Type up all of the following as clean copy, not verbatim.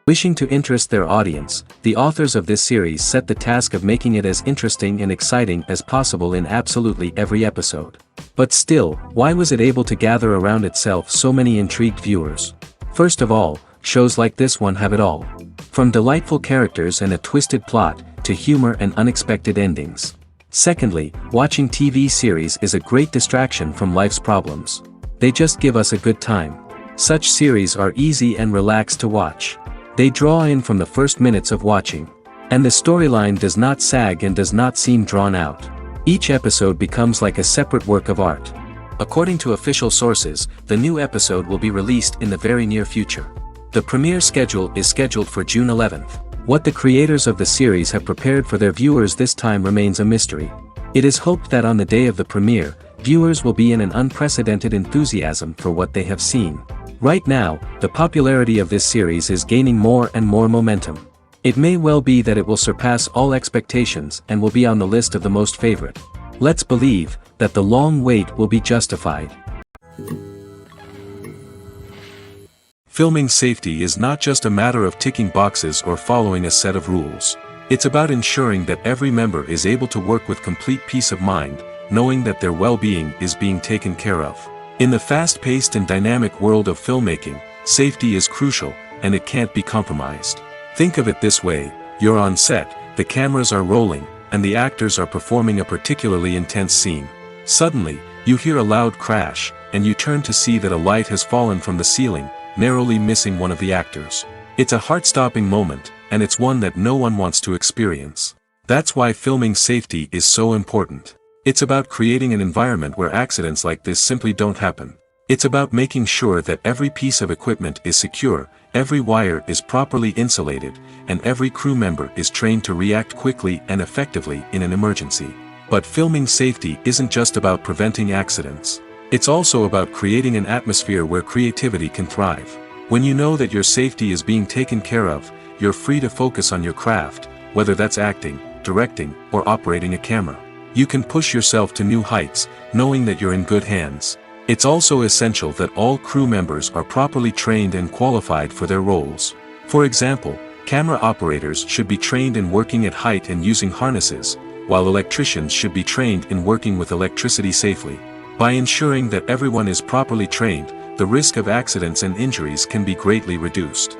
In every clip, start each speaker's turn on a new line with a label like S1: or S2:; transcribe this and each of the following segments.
S1: Wishing to interest their audience, the authors of this series set the task of making it as interesting and exciting as possible in absolutely every episode. But still, why was it able to gather around itself so many intrigued viewers? First of all, shows like this one have it all. From delightful characters and a twisted plot, to humor and unexpected endings. Secondly, watching TV series is a great distraction from life's problems. They just give us a good time. Such series are easy and relaxed to watch. They draw in from the first minutes of watching. And the storyline does not sag and does not seem drawn out. Each episode becomes like a separate work of art. According to official sources, the new episode will be released in the very near future. The premiere schedule is scheduled for June 11th. What the creators of the series have prepared for their viewers this time remains a mystery. It is hoped that on the day of the premiere, viewers will be in an unprecedented enthusiasm for what they have seen. Right now, the popularity of this series is gaining more and more momentum. It may well be that it will surpass all expectations and will be on the list of the most favorite. Let's believe that the long wait will be justified.
S2: Filming safety is not just a matter of ticking boxes or following a set of rules. It's about ensuring that every member is able to work with complete peace of mind, knowing that their well-being is being taken care of. In the fast-paced and dynamic world of filmmaking, safety is crucial, and it can't be compromised. Think of it this way: you're on set, the cameras are rolling, and the actors are performing a particularly intense scene. Suddenly, you hear a loud crash, and you turn to see that a light has fallen from the ceiling, narrowly missing one of the actors. It's a heart-stopping moment, and it's one that no one wants to experience. That's why filming safety is so important. It's about creating an environment where accidents like this simply don't happen. It's about making sure that every piece of equipment is secure, every wire is properly insulated, and every crew member is trained to react quickly and effectively in an emergency. But filming safety isn't just about preventing accidents. It's also about creating an atmosphere where creativity can thrive. When you know that your safety is being taken care of, you're free to focus on your craft, whether that's acting, directing, or operating a camera. You can push yourself to new heights, knowing that you're in good hands. It's also essential that all crew members are properly trained and qualified for their roles. For example, camera operators should be trained in working at height and using harnesses, while electricians should be trained in working with electricity safely. By ensuring that everyone is properly trained, the risk of accidents and injuries can be greatly reduced.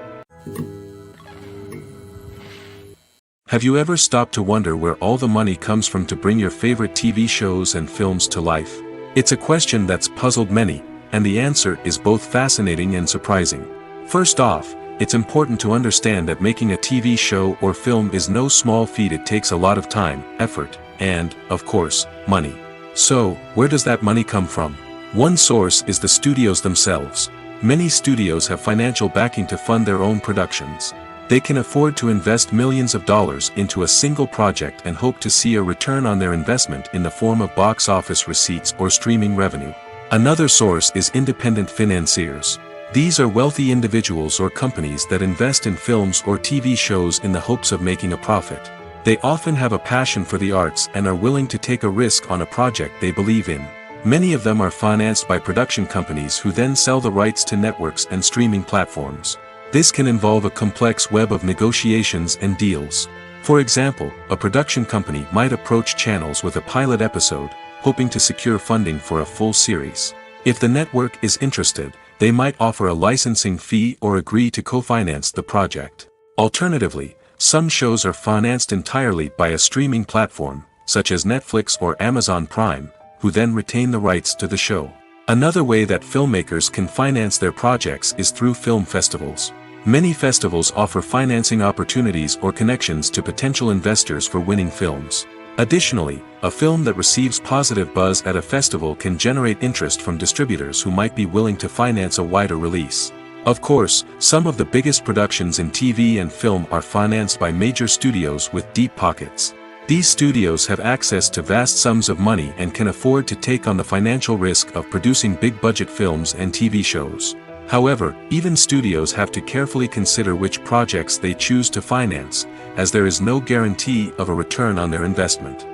S2: Have you ever stopped to wonder where all the money comes from to bring your favorite TV shows and films to life? It's a question that's puzzled many, and the answer is both fascinating and surprising. First off, it's important to understand that making a TV show or film is no small feat. It takes a lot of time, effort, and, of course, money. So, where does that money come from? One source is the studios themselves. Many studios have financial backing to fund their own productions. They can afford to invest millions of dollars into a single project and hope to see a return on their investment in the form of box office receipts or streaming revenue. Another source is independent financiers. These are wealthy individuals or companies that invest in films or TV shows in the hopes of making a profit. They often have a passion for the arts and are willing to take a risk on a project they believe in. Many of them are financed by production companies who then sell the rights to networks and streaming platforms. This can involve a complex web of negotiations and deals. For example, a production company might approach channels with a pilot episode, hoping to secure funding for a full series. If the network is interested, they might offer a licensing fee or agree to co-finance the project. Alternatively, some shows are financed entirely by a streaming platform, such as Netflix or Amazon Prime, who then retain the rights to the show. Another way that filmmakers can finance their projects is through film festivals. Many festivals offer financing opportunities or connections to potential investors for winning films. Additionally, a film that receives positive buzz at a festival can generate interest from distributors who might be willing to finance a wider release. Of course, some of the biggest productions in TV and film are financed by major studios with deep pockets. These studios have access to vast sums of money and can afford to take on the financial risk of producing big-budget films and TV shows. However, even studios have to carefully consider which projects they choose to finance, as there is no guarantee of a return on their investment.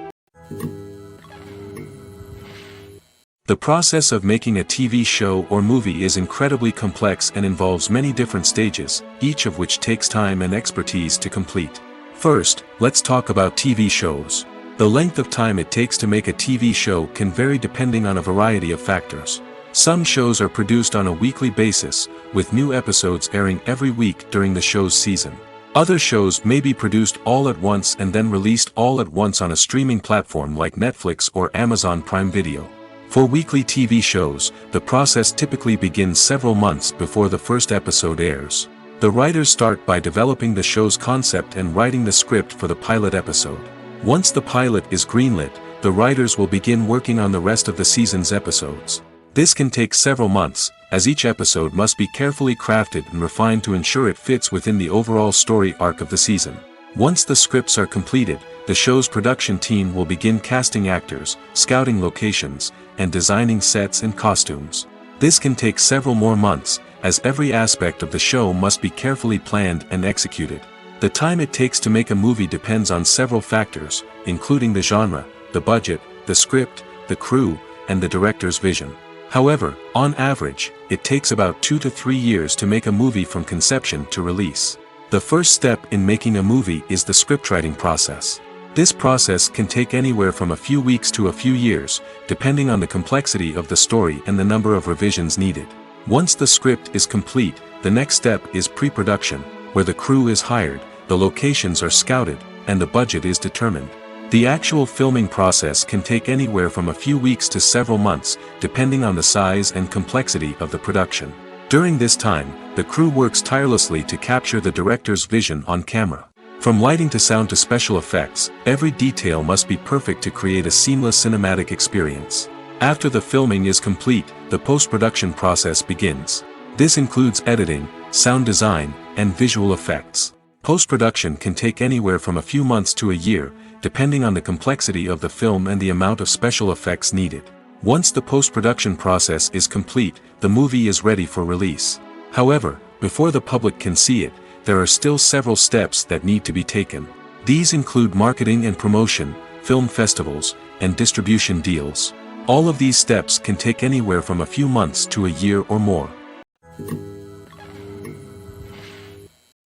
S2: The process of making a TV show or movie is incredibly complex and involves many different stages, each of which takes time and expertise to complete. First, let's talk about TV shows. The length of time it takes to make a TV show can vary depending on a variety of factors. Some shows are produced on a weekly basis, with new episodes airing every week during the show's season. Other shows may be produced all at once and then released all at once on a streaming platform like Netflix or Amazon Prime Video. For weekly TV shows, the process typically begins several months before the first episode airs. The writers start by developing the show's concept and writing the script for the pilot episode. Once the pilot is greenlit, the writers will begin working on the rest of the season's episodes. This can take several months, as each episode must be carefully crafted and refined to ensure it fits within the overall story arc of the season. Once the scripts are completed, the show's production team will begin casting actors, scouting locations, and designing sets and costumes. This can take several more months, as every aspect of the show must be carefully planned and executed. The time it takes to make a movie depends on several factors, including the genre, the budget, the script, the crew, and the director's vision. However, on average, it takes about 2 to 3 years to make a movie from conception to release. The first step in making a movie is the scriptwriting process. This process can take anywhere from a few weeks to a few years, depending on the complexity of the story and the number of revisions needed. Once the script is complete, the next step is pre-production, where the crew is hired, the locations are scouted, and the budget is determined. The actual filming process can take anywhere from a few weeks to several months, depending on the size and complexity of the production. During this time, the crew works tirelessly to capture the director's vision on camera. From lighting to sound to special effects, every detail must be perfect to create a seamless cinematic experience. After the filming is complete, the post-production process begins. This includes editing, sound design, and visual effects. Post-production can take anywhere from a few months to a year, depending on the complexity of the film and the amount of special effects needed. Once the post-production process is complete, the movie is ready for release. However, before the public can see it, there are still several steps that need to be taken. These include marketing and promotion, film festivals, and distribution deals. All of these steps can take anywhere from a few months to a year or more.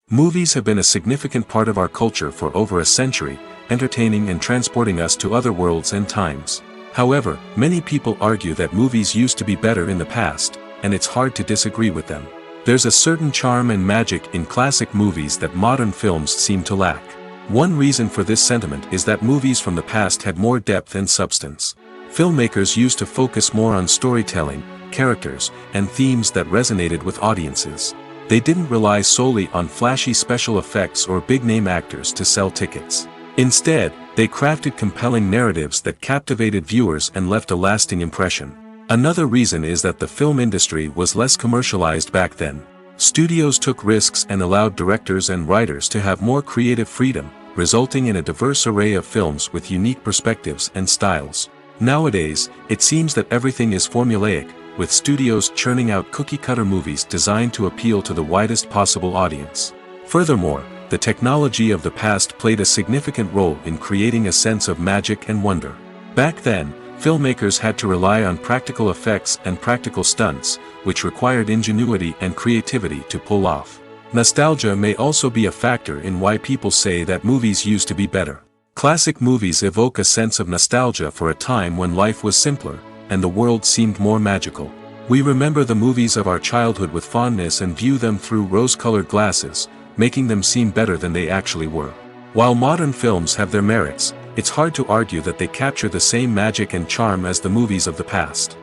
S2: Movies have been a significant part of our culture for over a century, entertaining and transporting us to other worlds and times. However, many people argue that movies used to be better in the past, and it's hard to disagree with them. There's a certain charm and magic in classic movies that modern films seem to lack. One reason for this sentiment is that movies from the past had more depth and substance. Filmmakers used to focus more on storytelling, characters, and themes that resonated with audiences. They didn't rely solely on flashy special effects or big-name actors to sell tickets. Instead, they crafted compelling narratives that captivated viewers and left a lasting impression. Another reason is that the film industry was less commercialized back then. Studios took risks and allowed directors and writers to have more creative freedom, resulting in a diverse array of films with unique perspectives and styles. Nowadays, it seems that everything is formulaic, with studios churning out cookie-cutter movies designed to appeal to the widest possible audience. Furthermore, the technology of the past played a significant role in creating a sense of magic and wonder. Back then, filmmakers had to rely on practical effects and practical stunts, which required ingenuity and creativity to pull off. Nostalgia may also be a factor in why people say that movies used to be better. Classic movies evoke a sense of nostalgia for a time when life was simpler, and the world seemed more magical. We remember the movies of our childhood with fondness and view them through rose-colored glasses, making them seem better than they actually were. While modern films have their merits, it's hard to argue that they capture the same magic and charm as the movies of the past.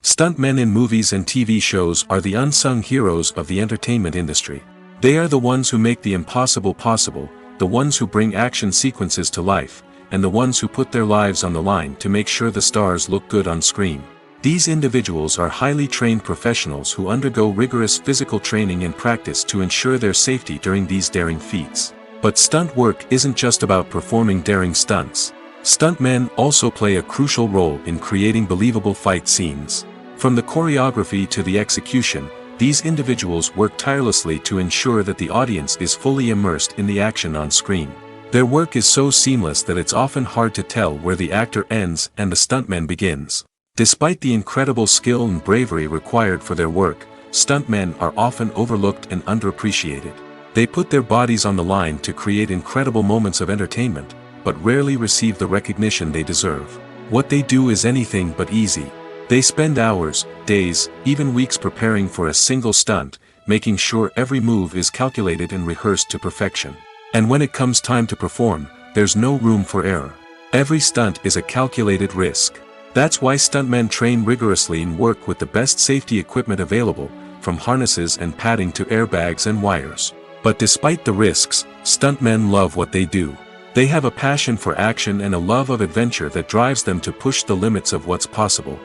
S2: Stuntmen in movies and TV shows are the unsung heroes of the entertainment industry. They are the ones who make the impossible possible, the ones who bring action sequences to life, and the ones who put their lives on the line to make sure the stars look good on screen. These individuals are highly trained professionals who undergo rigorous physical training and practice to ensure their safety during these daring feats. But stunt work isn't just about performing daring stunts. Stuntmen also play a crucial role in creating believable fight scenes. From the choreography to the execution, these individuals work tirelessly to ensure that the audience is fully immersed in the action on screen. Their work is so seamless that it's often hard to tell where the actor ends and the stuntman begins. Despite the incredible skill and bravery required for their work, stuntmen are often overlooked and underappreciated. They put their bodies on the line to create incredible moments of entertainment, but rarely receive the recognition they deserve. What they do is anything but easy. They spend hours, days, even weeks preparing for a single stunt, making sure every move is calculated and rehearsed to perfection. And when it comes time to perform, there's no room for error. Every stunt is a calculated risk. That's why stuntmen train rigorously and work with the best safety equipment available, from harnesses and padding to airbags and wires. But despite the risks, stuntmen love what they do. They have a passion for action and a love of adventure that drives them to push the limits of what's possible.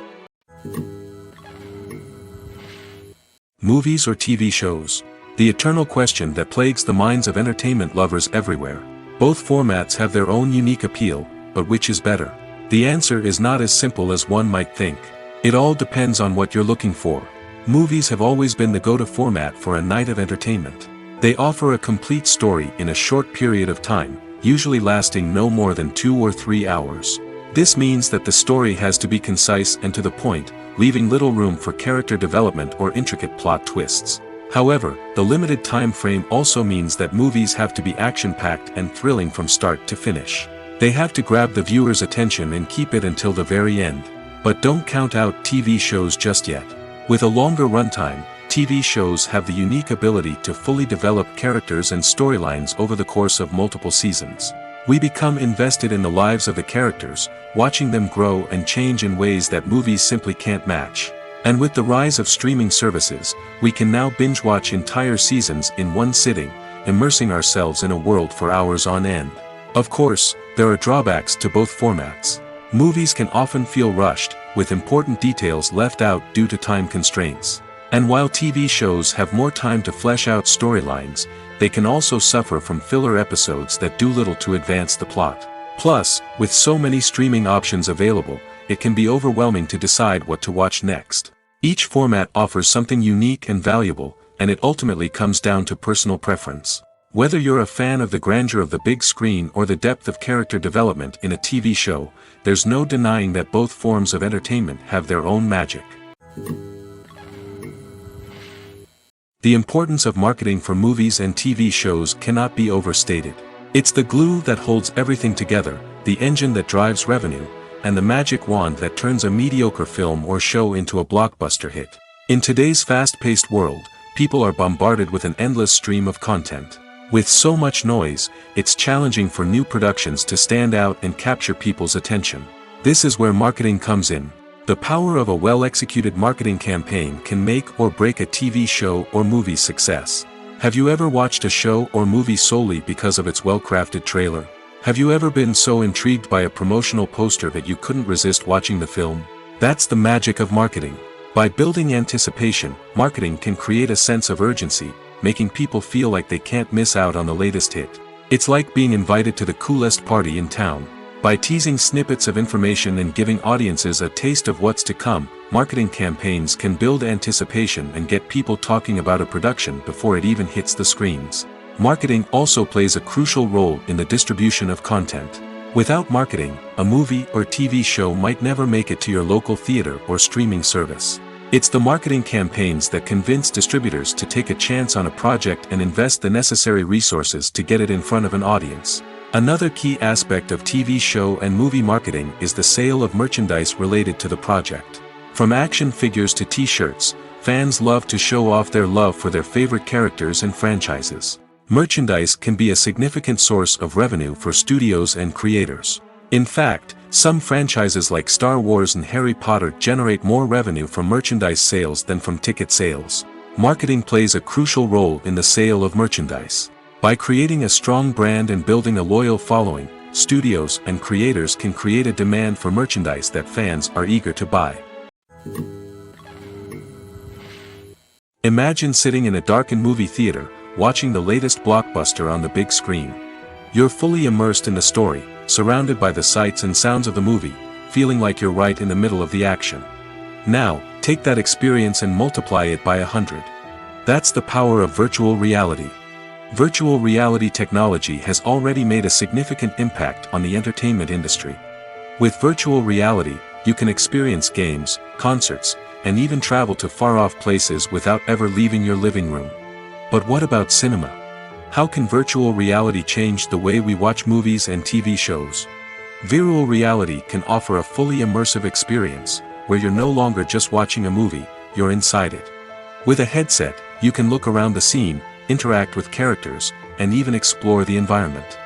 S2: Movies or TV shows? The eternal question that plagues the minds of entertainment lovers everywhere. Both formats have their own unique appeal, but which is better? The answer is not as simple as one might think. It all depends on what you're looking for. Movies have always been the go-to format for a night of entertainment. They offer a complete story in a short period of time, usually lasting no more than 2 or 3 hours. This means that the story has to be concise and to the point, leaving little room for character development or intricate plot twists. However, the limited time frame also means that movies have to be action-packed and thrilling from start to finish. They have to grab the viewer's attention and keep it until the very end. But don't count out TV shows just yet. With a longer runtime, TV shows have the unique ability to fully develop characters and storylines over the course of multiple seasons. We become invested in the lives of the characters, watching them grow and change in ways that movies simply can't match. And with the rise of streaming services, we can now binge-watch entire seasons in one sitting, immersing ourselves in a world for hours on end. Of course, there are drawbacks to both formats. Movies can often feel rushed, with important details left out due to time constraints. And while TV shows have more time to flesh out storylines, they can also suffer from filler episodes that do little to advance the plot. Plus, with so many streaming options available, it can be overwhelming to decide what to watch next. Each format offers something unique and valuable, and it ultimately comes down to personal preference. Whether you're a fan of the grandeur of the big screen or the depth of character development in a TV show, there's no denying that both forms of entertainment have their own magic. The importance of marketing for movies and TV shows cannot be overstated. It's the glue that holds everything together, the engine that drives revenue, and the magic wand that turns a mediocre film or show into a blockbuster hit. In today's fast-paced world, people are bombarded with an endless stream of content. With so much noise, it's challenging for new productions to stand out and capture people's attention. This is where marketing comes in. The power of a well-executed marketing campaign can make or break a TV show or movie's success. Have you ever watched a show or movie solely because of its well-crafted trailer? Have you ever been so intrigued by a promotional poster that you couldn't resist watching the film? That's the magic of marketing. By building anticipation, marketing can create a sense of urgency, making people feel like they can't miss out on the latest hit. It's like being invited to the coolest party in town. By teasing snippets of information and giving audiences a taste of what's to come, marketing campaigns can build anticipation and get people talking about a production before it even hits the screens. Marketing also plays a crucial role in the distribution of content. Without marketing, a movie or TV show might never make it to your local theater or streaming service. It's the marketing campaigns that convince distributors to take a chance on a project and invest the necessary resources to get it in front of an audience. Another key aspect of TV show and movie marketing is the sale of merchandise related to the project. From action figures to t-shirts, fans love to show off their love for their favorite characters and franchises. Merchandise can be a significant source of revenue for studios and creators. In fact, some franchises like Star Wars and Harry Potter generate more revenue from merchandise sales than from ticket sales. Marketing plays a crucial role in the sale of merchandise. By creating a strong brand and building a loyal following, studios and creators can create a demand for merchandise that fans are eager to buy. Imagine sitting in a darkened movie theater, watching the latest blockbuster on the big screen. You're fully immersed in the story, surrounded by the sights and sounds of the movie, feeling like you're right in the middle of the action. Now, take that experience and multiply it by 100. That's the power of virtual reality. Virtual reality technology has already made a significant impact on the entertainment industry. With virtual reality, you can experience games, concerts, and even travel to far-off places without ever leaving your living room. But what about cinema? How can virtual reality change the way we watch movies and TV shows? Virtual reality can offer a fully immersive experience, where you're no longer just watching a movie, you're inside it. With a headset, you can look around the scene, interact with characters, and even explore the environment.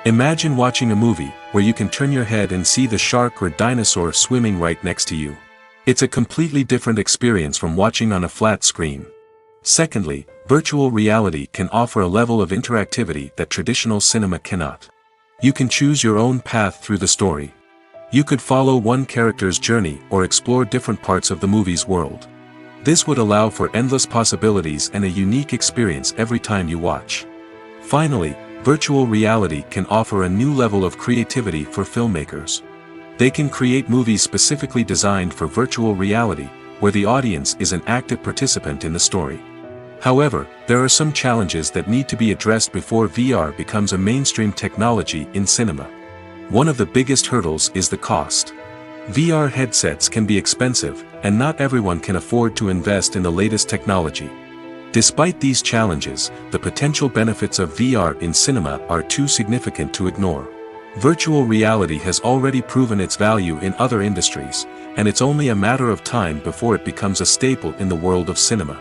S2: Imagine watching a movie, where you can turn your head and see the shark or dinosaur swimming right next to you. It's a completely different experience from watching on a flat screen. Secondly, virtual reality can offer a level of interactivity that traditional cinema cannot. You can choose your own path through the story. You could follow one character's journey or explore different parts of the movie's world. This would allow for endless possibilities and a unique experience every time you watch. Finally, virtual reality can offer a new level of creativity for filmmakers. They can create movies specifically designed for virtual reality, where the audience is an active participant in the story. However, there are some challenges that need to be addressed before VR becomes a mainstream technology in cinema. One of the biggest hurdles is the cost. VR headsets can be expensive, and not everyone can afford to invest in the latest technology. Despite these challenges, the potential benefits of VR in cinema are too significant to ignore. Virtual reality has already proven its value in other industries, and it's only a matter of time before it becomes a staple in the world of cinema.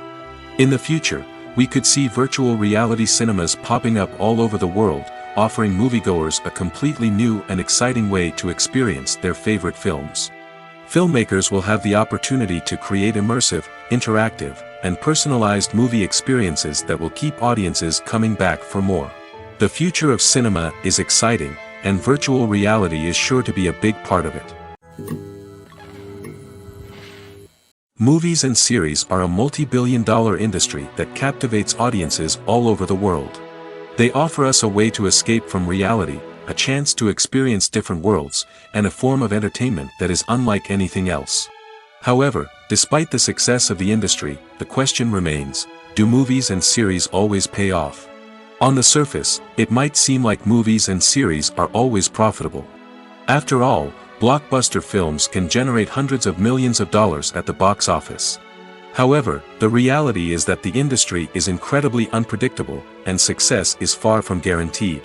S2: In the future, we could see virtual reality cinemas popping up all over the world, offering moviegoers a completely new and exciting way to experience their favorite films. Filmmakers will have the opportunity to create immersive, interactive, and personalized movie experiences that will keep audiences coming back for more. The future of cinema is exciting, and virtual reality is sure to be a big part of it. Movies and series are a multi-billion-dollar industry that captivates audiences all over the world. They offer us a way to escape from reality, a chance to experience different worlds, and a form of entertainment that is unlike anything else. However, despite the success of the industry, the question remains, do movies and series always pay off? On the surface, it might seem like movies and series are always profitable. After all, blockbuster films can generate hundreds of millions of dollars at the box office. However, the reality is that the industry is incredibly unpredictable, and success is far from guaranteed.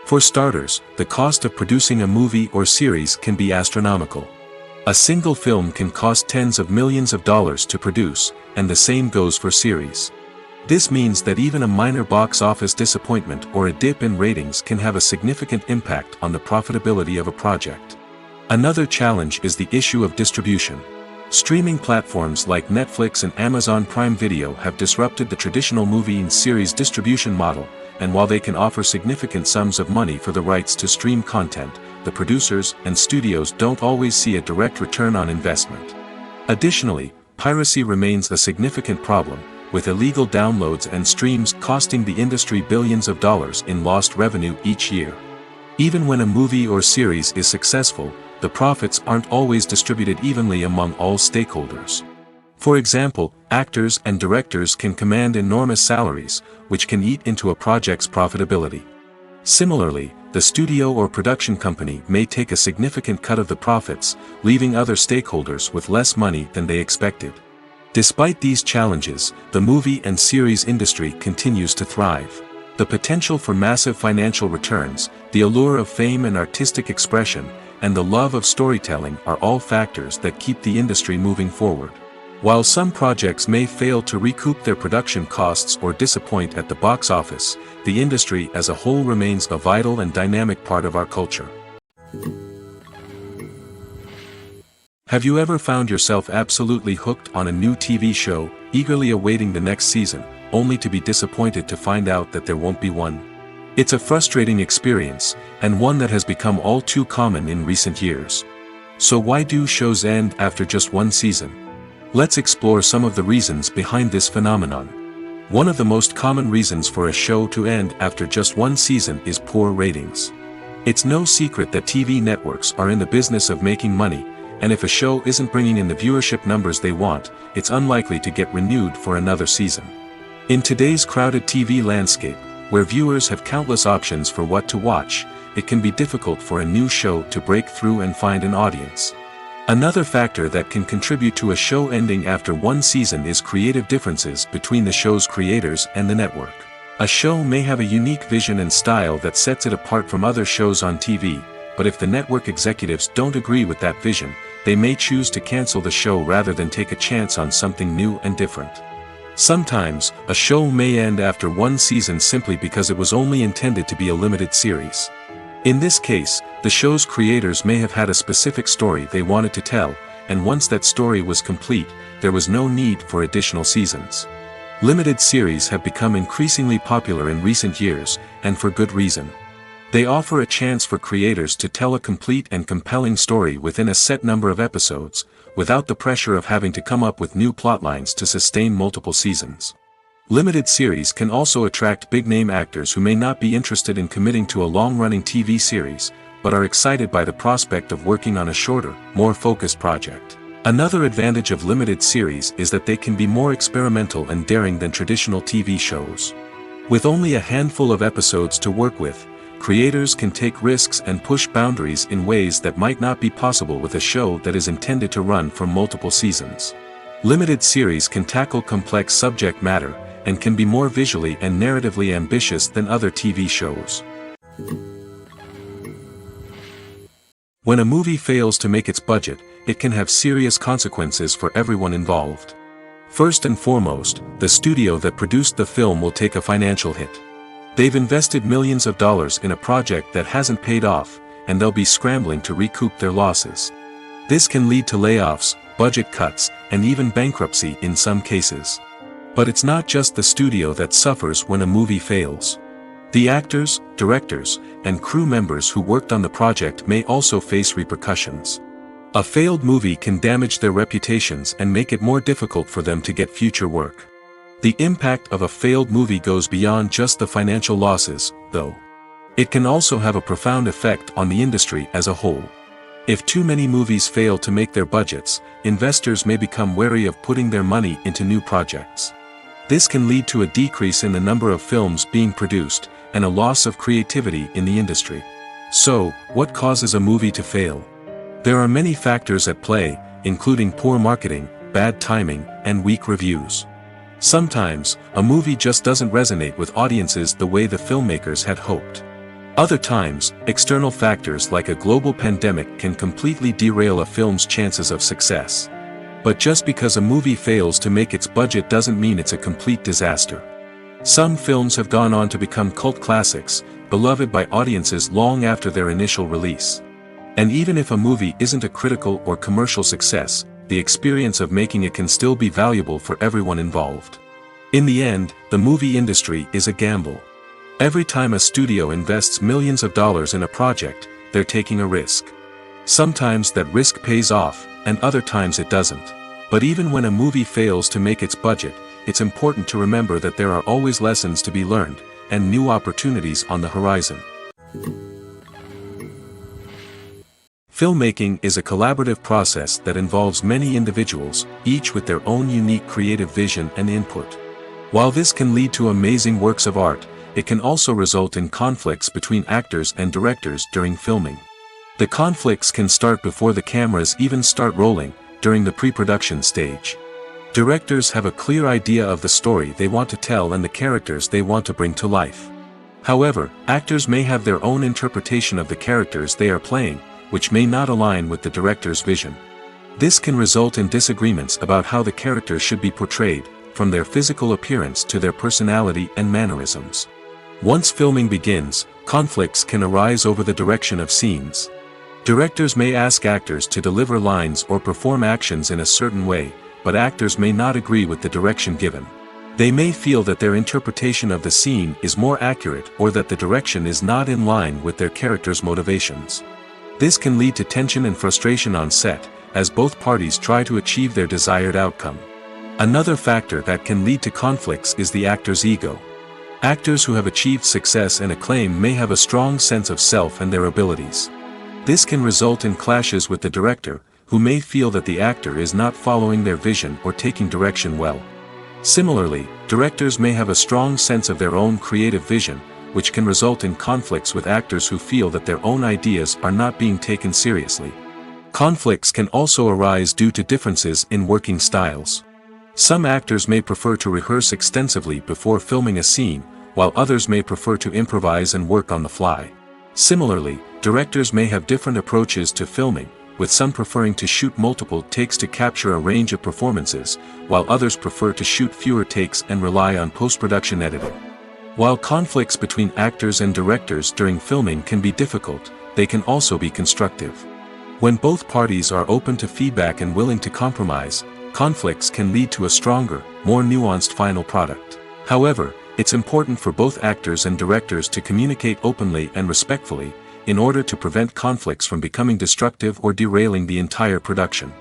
S2: For starters, the cost of producing a movie or series can be astronomical. A single film can cost tens of millions of dollars to produce, and the same goes for series. This means that even a minor box office disappointment or a dip in ratings can have a significant impact on the profitability of a project. Another challenge is the issue of distribution. Streaming platforms like Netflix and Amazon Prime Video have disrupted the traditional movie and series distribution model, and while they can offer significant sums of money for the rights to stream content, the producers and studios don't always see a direct return on investment. Additionally, piracy remains a significant problem, with illegal downloads and streams costing the industry billions of dollars in lost revenue each year. Even when a movie or series is successful, the profits aren't always distributed evenly among all stakeholders. For example, actors and directors can command enormous salaries, which can eat into a project's profitability. Similarly, the studio or production company may take a significant cut of the profits, leaving other stakeholders with less money than they expected. Despite these challenges, the movie and series industry continues to thrive. The potential for massive financial returns, the allure of fame and artistic expression, and the love of storytelling are all factors that keep the industry moving forward. While some projects may fail to recoup their production costs or disappoint at the box office, the industry as a whole remains a vital and dynamic part of our culture. Have you ever found yourself absolutely hooked on a new TV show, eagerly awaiting the next season, only to be disappointed to find out that there won't be one? It's a frustrating experience, and one that has become all too common in recent years. So why do shows end after just one season? Let's explore some of the reasons behind this phenomenon. One of the most common reasons for a show to end after just one season is poor ratings. It's no secret that TV networks are in the business of making money, and if a show isn't bringing in the viewership numbers they want, it's unlikely to get renewed for another season. In today's crowded TV landscape, Where viewers have countless options for what to watch, it can be difficult for a new show to break through and find an audience. Another factor that can contribute to a show ending after one season is creative differences between the show's creators and the network. A show may have a unique vision and style that sets it apart from other shows on TV, but if the network executives don't agree with that vision, they may choose to cancel the show rather than take a chance on something new and different. Sometimes, a show may end after one season simply because it was only intended to be a limited series. In this case, the show's creators may have had a specific story they wanted to tell, and once that story was complete, there was no need for additional seasons. Limited series have become increasingly popular in recent years, and for good reason. They offer a chance for creators to tell a complete and compelling story within a set number of episodes, without the pressure of having to come up with new plotlines to sustain multiple seasons. Limited series can also attract big-name actors who may not be interested in committing to a long-running TV series, but are excited by the prospect of working on a shorter, more focused project. Another advantage of limited series is that they can be more experimental and daring than traditional TV shows. With only a handful of episodes to work with, creators can take risks and push boundaries in ways that might not be possible with a show that is intended to run for multiple seasons. Limited series can tackle complex subject matter, and can be more visually and narratively ambitious than other TV shows. When a movie fails to make its budget, it can have serious consequences for everyone involved. First and foremost, the studio that produced the film will take a financial hit. They've invested millions of dollars in a project that hasn't paid off, and they'll be scrambling to recoup their losses. This can lead to layoffs, budget cuts, and even bankruptcy in some cases. But it's not just the studio that suffers when a movie fails. The actors, directors, and crew members who worked on the project may also face repercussions. A failed movie can damage their reputations and make it more difficult for them to get future work. The impact of a failed movie goes beyond just the financial losses, though. It can also have a profound effect on the industry as a whole. If too many movies fail to make their budgets, investors may become wary of putting their money into new projects. This can lead to a decrease in the number of films being produced, and a loss of creativity in the industry. So, what causes a movie to fail? There are many factors at play, including poor marketing, bad timing, and weak reviews. Sometimes, a movie just doesn't resonate with audiences the way the filmmakers had hoped. Other times, external factors like a global pandemic can completely derail a film's chances of success. But just because a movie fails to make its budget doesn't mean it's a complete disaster. Some films have gone on to become cult classics, beloved by audiences long after their initial release. And even if a movie isn't a critical or commercial success, the experience of making it can still be valuable for everyone involved. In the end, the movie industry is a gamble. Every time a studio invests millions of dollars in a project, they're taking a risk. Sometimes that risk pays off, and other times it doesn't. But even when a movie fails to make its budget, it's important to remember that there are always lessons to be learned, and new opportunities on the horizon. Filmmaking is a collaborative process that involves many individuals, each with their own unique creative vision and input. While this can lead to amazing works of art, it can also result in conflicts between actors and directors during filming. The conflicts can start before the cameras even start rolling, during the pre-production stage. Directors have a clear idea of the story they want to tell and the characters they want to bring to life. However, actors may have their own interpretation of the characters they are playing, which may not align with the director's vision. This can result in disagreements about how the characters should be portrayed, from their physical appearance to their personality and mannerisms. Once filming begins, conflicts can arise over the direction of scenes. Directors may ask actors to deliver lines or perform actions in a certain way, but actors may not agree with the direction given. They may feel that their interpretation of the scene is more accurate or that the direction is not in line with their character's motivations. This can lead to tension and frustration on set, as both parties try to achieve their desired outcome. Another factor that can lead to conflicts is the actor's ego. Actors who have achieved success and acclaim may have a strong sense of self and their abilities. This can result in clashes with the director, who may feel that the actor is not following their vision or taking direction well. Similarly, directors may have a strong sense of their own creative vision, which can result in conflicts with actors who feel that their own ideas are not being taken seriously. Conflicts can also arise due to differences in working styles. Some actors may prefer to rehearse extensively before filming a scene, while others may prefer to improvise and work on the fly. Similarly, directors may have different approaches to filming, with some preferring to shoot multiple takes to capture a range of performances, while others prefer to shoot fewer takes and rely on post-production editing. While conflicts between actors and directors during filming can be difficult, they can also be constructive. When both parties are open to feedback and willing to compromise, conflicts can lead to a stronger, more nuanced final product. However, it's important for both actors and directors to communicate openly and respectfully, in order to prevent conflicts from becoming destructive or derailing the entire production.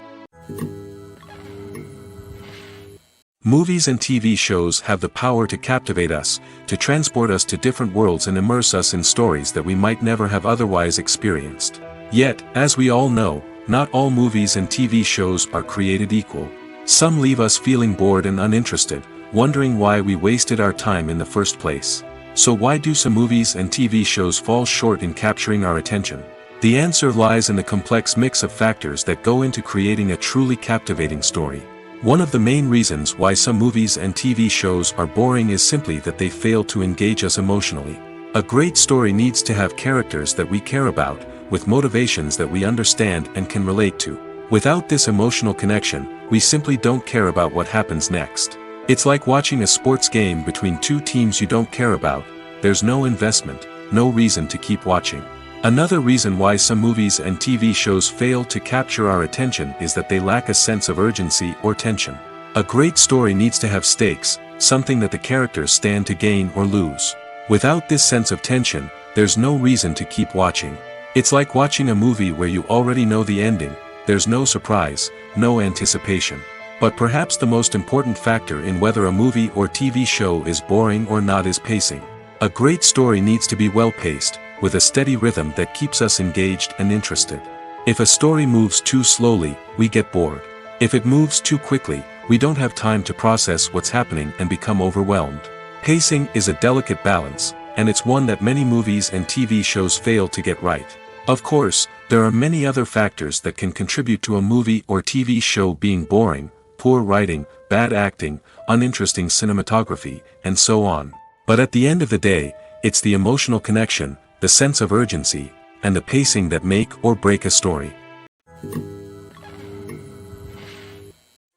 S2: Movies and TV shows have the power to captivate us, to transport us to different worlds and immerse us in stories that we might never have otherwise experienced. Yet, as we all know, not all movies and TV shows are created equal. Some leave us feeling bored and uninterested, wondering why we wasted our time in the first place. So why do some movies and TV shows fall short in capturing our attention? The answer lies in the complex mix of factors that go into creating a truly captivating story. One of the main reasons why some movies and TV shows are boring is simply that they fail to engage us emotionally. A great story needs to have characters that we care about, with motivations that we understand and can relate to. Without this emotional connection, we simply don't care about what happens next. It's like watching a sports game between two teams you don't care about. There's no investment, no reason to keep watching. Another reason why some movies and TV shows fail to capture our attention is that they lack a sense of urgency or tension. A great story needs to have stakes, something that the characters stand to gain or lose. Without this sense of tension, there's no reason to keep watching. It's like watching a movie where you already know the ending. There's no surprise, no anticipation. But perhaps the most important factor in whether a movie or TV show is boring or not is pacing. A great story needs to be well-paced, with a steady rhythm that keeps us engaged and interested. If a story moves too slowly, we get bored. If it moves too quickly, we don't have time to process what's happening and become overwhelmed. Pacing is a delicate balance, and it's one that many movies and TV shows fail to get right. Of course, there are many other factors that can contribute to a movie or TV show being boring: poor writing, bad acting, uninteresting cinematography, and so on. But at the end of the day, it's the emotional connection, the sense of urgency, and the pacing that make or break a story.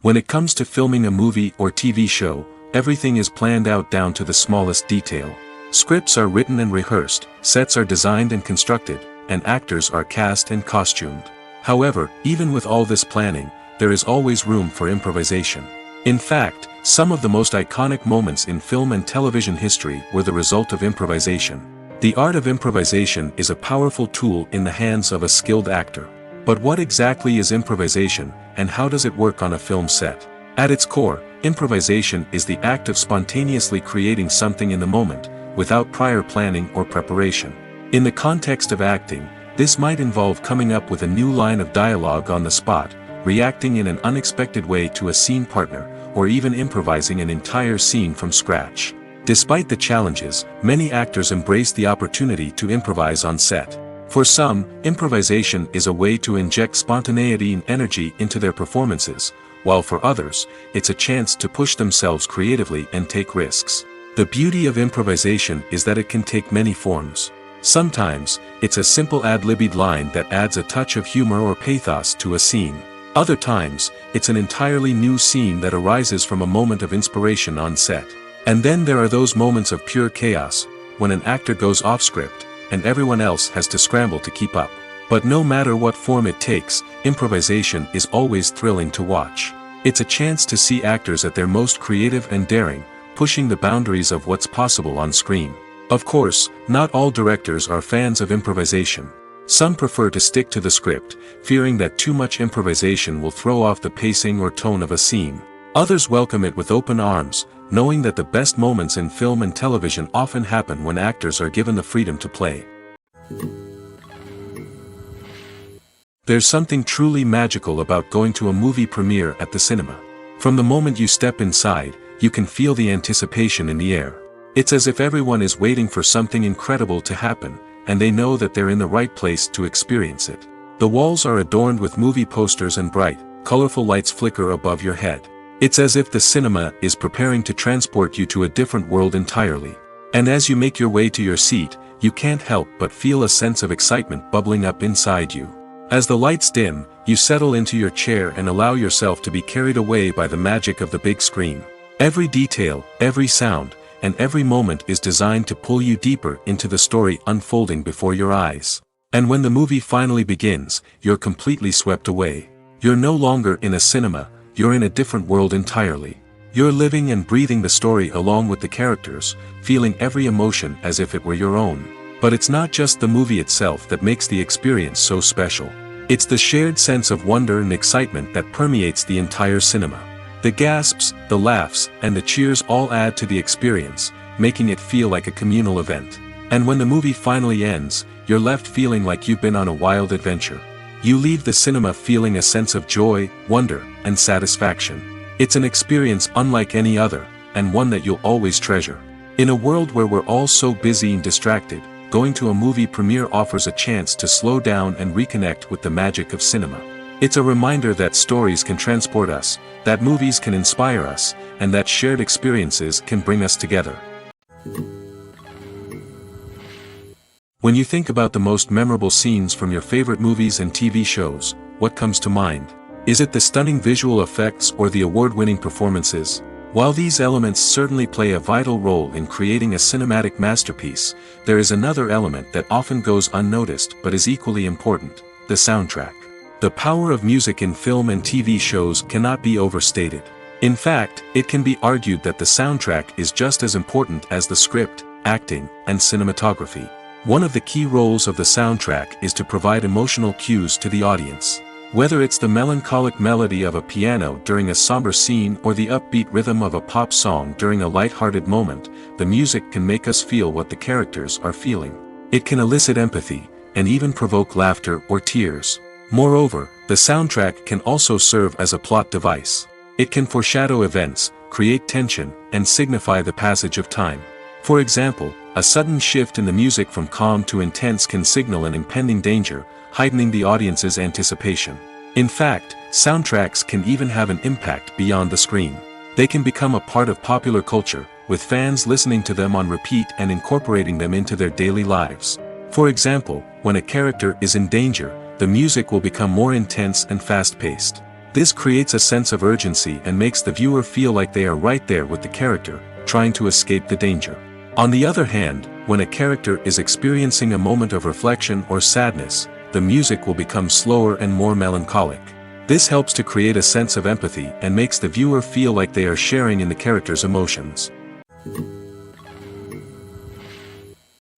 S2: When it comes to filming a movie or TV show, everything is planned out down to the smallest detail. Scripts are written and rehearsed, sets are designed and constructed, and actors are cast and costumed. However, even with all this planning, there is always room for improvisation. In fact, some of the most iconic moments in film and television history were the result of improvisation. The art of improvisation is a powerful tool in the hands of a skilled actor. But what exactly is improvisation, and how does it work on a film set? At its core, improvisation is the act of spontaneously creating something in the moment, without prior planning or preparation. In the context of acting, this might involve coming up with a new line of dialogue on the spot, reacting in an unexpected way to a scene partner, or even improvising an entire scene from scratch. Despite the challenges, many actors embrace the opportunity to improvise on set. For some, improvisation is a way to inject spontaneity and energy into their performances, while for others, it's a chance to push themselves creatively and take risks. The beauty of improvisation is that it can take many forms. Sometimes, it's a simple ad-libbed line that adds a touch of humor or pathos to a scene. Other times, it's an entirely new scene that arises from a moment of inspiration on set. And then there are those moments of pure chaos, when an actor goes off script, and everyone else has to scramble to keep up. But no matter what form it takes, improvisation is always thrilling to watch. It's a chance to see actors at their most creative and daring, pushing the boundaries of what's possible on screen. Of course, not all directors are fans of improvisation. Some prefer to stick to the script, fearing that too much improvisation will throw off the pacing or tone of a scene. Others welcome it with open arms, knowing that the best moments in film and television often happen when actors are given the freedom to play. There's something truly magical about going to a movie premiere at the cinema. From the moment you step inside, you can feel the anticipation in the air. It's as if everyone is waiting for something incredible to happen, and they know that they're in the right place to experience it. The walls are adorned with movie posters and bright, colorful lights flicker above your head. It's as if the cinema is preparing to transport you to a different world entirely. And as you make your way to your seat, you can't help but feel a sense of excitement bubbling up inside you. As the lights dim, you settle into your chair and allow yourself to be carried away by the magic of the big screen. Every detail, every sound, and every moment is designed to pull you deeper into the story unfolding before your eyes. And when the movie finally begins, you're completely swept away. You're no longer in a cinema, you're in a different world entirely. You're living and breathing the story along with the characters, feeling every emotion as if it were your own. But it's not just the movie itself that makes the experience so special. It's the shared sense of wonder and excitement that permeates the entire cinema. The gasps, the laughs, and the cheers all add to the experience, making it feel like a communal event. And when the movie finally ends, you're left feeling like you've been on a wild adventure. You leave the cinema feeling a sense of joy, wonder, and satisfaction. It's an experience unlike any other, and one that you'll always treasure. In a world where we're all so busy and distracted, going to a movie premiere offers a chance to slow down and reconnect with the magic of cinema. It's a reminder that stories can transport us, that movies can inspire us, and that shared experiences can bring us together. When you think about the most memorable scenes from your favorite movies and TV shows, what comes to mind? Is it the stunning visual effects or the award-winning performances? While these elements certainly play a vital role in creating a cinematic masterpiece, there is another element that often goes unnoticed but is equally important: the soundtrack. The power of music in film and TV shows cannot be overstated. In fact, it can be argued that the soundtrack is just as important as the script, acting, and cinematography. One of the key roles of the soundtrack is to provide emotional cues to the audience. Whether it's the melancholic melody of a piano during a somber scene or the upbeat rhythm of a pop song during a light-hearted moment, the music can make us feel what the characters are feeling. It can elicit empathy, and even provoke laughter or tears. Moreover, the soundtrack can also serve as a plot device. It can foreshadow events, create tension, and signify the passage of time. For example, a sudden shift in the music from calm to intense can signal an impending danger, heightening the audience's anticipation. In fact, soundtracks can even have an impact beyond the screen. They can become a part of popular culture, with fans listening to them on repeat and incorporating them into their daily lives. For example, when a character is in danger, the music will become more intense and fast-paced. This creates a sense of urgency and makes the viewer feel like they are right there with the character, trying to escape the danger. On the other hand, when a character is experiencing a moment of reflection or sadness, the music will become slower and more melancholic. This helps to create a sense of empathy and makes the viewer feel like they are sharing in the character's emotions.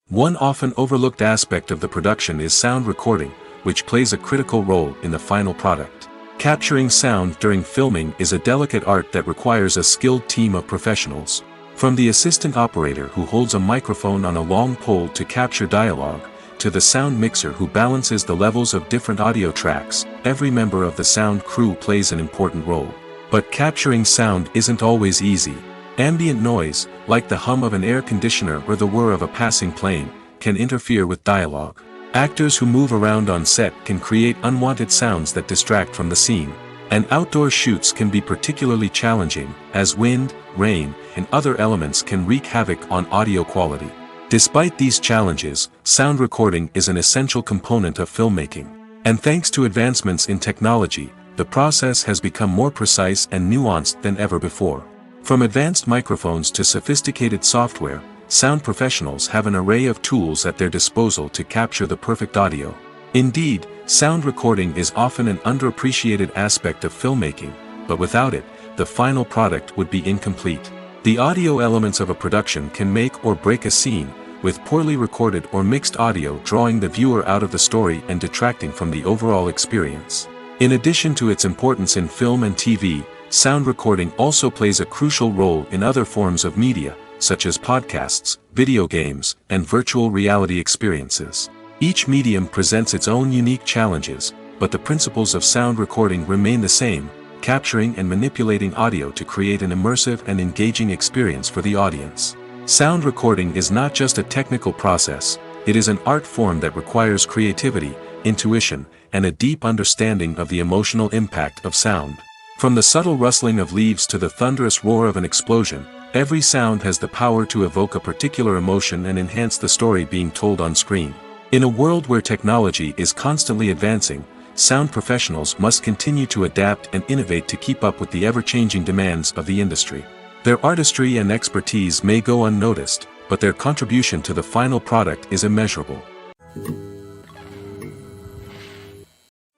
S2: One often overlooked aspect of the production is sound recording, which plays a critical role in the final product. Capturing sound during filming is a delicate art that requires a skilled team of professionals. From the assistant operator who holds a microphone on a long pole to capture dialogue, to the sound mixer who balances the levels of different audio tracks, every member of the sound crew plays an important role. But capturing sound isn't always easy. Ambient noise, like the hum of an air conditioner or the whir of a passing plane, can interfere with dialogue. Actors who move around on set can create unwanted sounds that distract from the scene. And outdoor shoots can be particularly challenging, as wind, rain, and other elements can wreak havoc on audio quality. Despite these challenges, sound recording is an essential component of filmmaking. And thanks to advancements in technology, the process has become more precise and nuanced than ever before. From advanced microphones to sophisticated software, sound professionals have an array of tools at their disposal to capture the perfect audio. Indeed, sound recording is often an underappreciated aspect of filmmaking, but without it, the final product would be incomplete. The audio elements of a production can make or break a scene, with poorly recorded or mixed audio drawing the viewer out of the story and detracting from the overall experience. In addition to its importance in film and TV, sound recording also plays a crucial role in other forms of media, such as podcasts, video games, and virtual reality experiences. Each medium presents its own unique challenges, but the principles of sound recording remain the same: capturing and manipulating audio to create an immersive and engaging experience for the audience. Sound recording is not just a technical process, it is an art form that requires creativity, intuition, and a deep understanding of the emotional impact of sound. From the subtle rustling of leaves to the thunderous roar of an explosion, every sound has the power to evoke a particular emotion and enhance the story being told on screen. In a world where technology is constantly advancing, sound professionals must continue to adapt and innovate to keep up with the ever-changing demands of the industry. Their artistry and expertise may go unnoticed, but their contribution to the final product is immeasurable.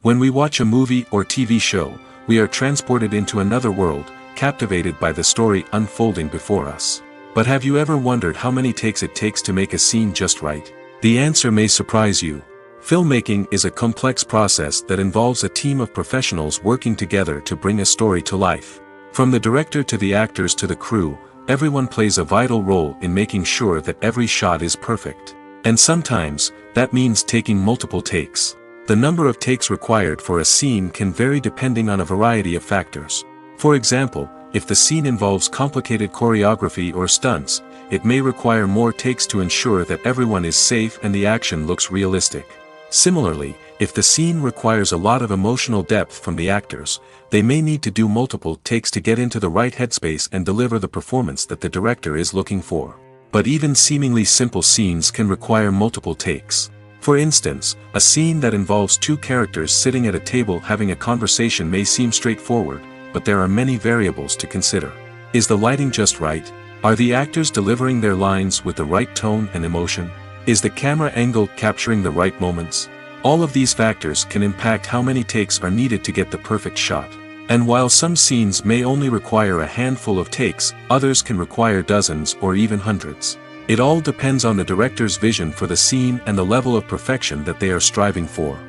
S2: When we watch a movie or TV show, we are transported into another world, captivated by the story unfolding before us. But have you ever wondered how many takes it takes to make a scene just right? The answer may surprise you. Filmmaking is a complex process that involves a team of professionals working together to bring a story to life. From the director to the actors to the crew, everyone plays a vital role in making sure that every shot is perfect. And sometimes, that means taking multiple takes. The number of takes required for a scene can vary depending on a variety of factors. For example, if the scene involves complicated choreography or stunts, it may require more takes to ensure that everyone is safe and the action looks realistic. Similarly, if the scene requires a lot of emotional depth from the actors, they may need to do multiple takes to get into the right headspace and deliver the performance that the director is looking for. But even seemingly simple scenes can require multiple takes. For instance, a scene that involves two characters sitting at a table having a conversation may seem straightforward, but there are many variables to consider. Is the lighting just right? Are the actors delivering their lines with the right tone and emotion? Is the camera angle capturing the right moments? All of these factors can impact how many takes are needed to get the perfect shot. And while some scenes may only require a handful of takes, others can require dozens or even hundreds. It all depends on the director's vision for the scene and the level of perfection that they are striving for.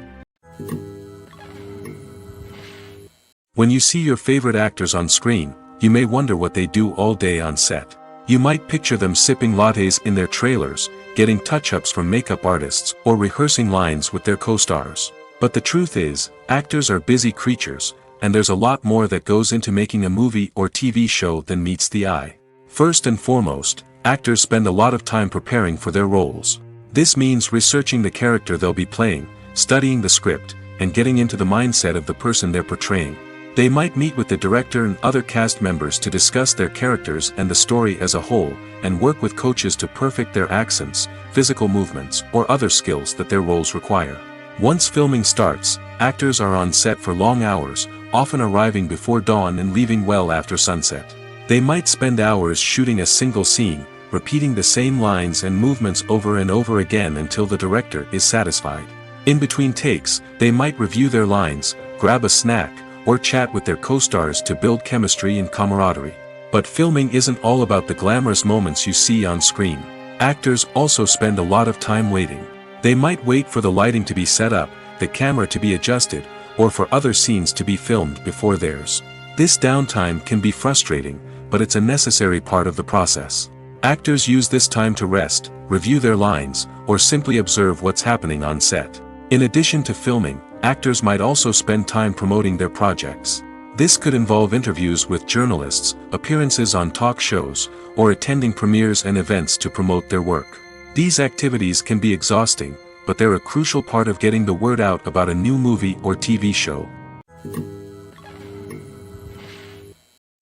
S2: When you see your favorite actors on screen, you may wonder what they do all day on set. You might picture them sipping lattes in their trailers, getting touch-ups from makeup artists, or rehearsing lines with their co-stars. But the truth is, actors are busy creatures, and there's a lot more that goes into making a movie or TV show than meets the eye. First and foremost, actors spend a lot of time preparing for their roles. This means researching the character they'll be playing, studying the script, and getting into the mindset of the person they're portraying. They might meet with the director and other cast members to discuss their characters and the story as a whole, and work with coaches to perfect their accents, physical movements, or other skills that their roles require. Once filming starts, actors are on set for long hours, often arriving before dawn and leaving well after sunset. They might spend hours shooting a single scene, repeating the same lines and movements over and over again until the director is satisfied. In between takes, they might review their lines, grab a snack, or chat with their co-stars to build chemistry and camaraderie. But filming isn't all about the glamorous moments you see on screen. Actors also spend a lot of time waiting. They might wait for the lighting to be set up, the camera to be adjusted, or for other scenes to be filmed before theirs. This downtime can be frustrating, but it's a necessary part of the process. Actors use this time to rest, review their lines, or simply observe what's happening on set. In addition to filming, actors might also spend time promoting their projects. This could involve interviews with journalists, appearances on talk shows, or attending premieres and events to promote their work. These activities can be exhausting, but they're a crucial part of getting the word out about a new movie or TV show.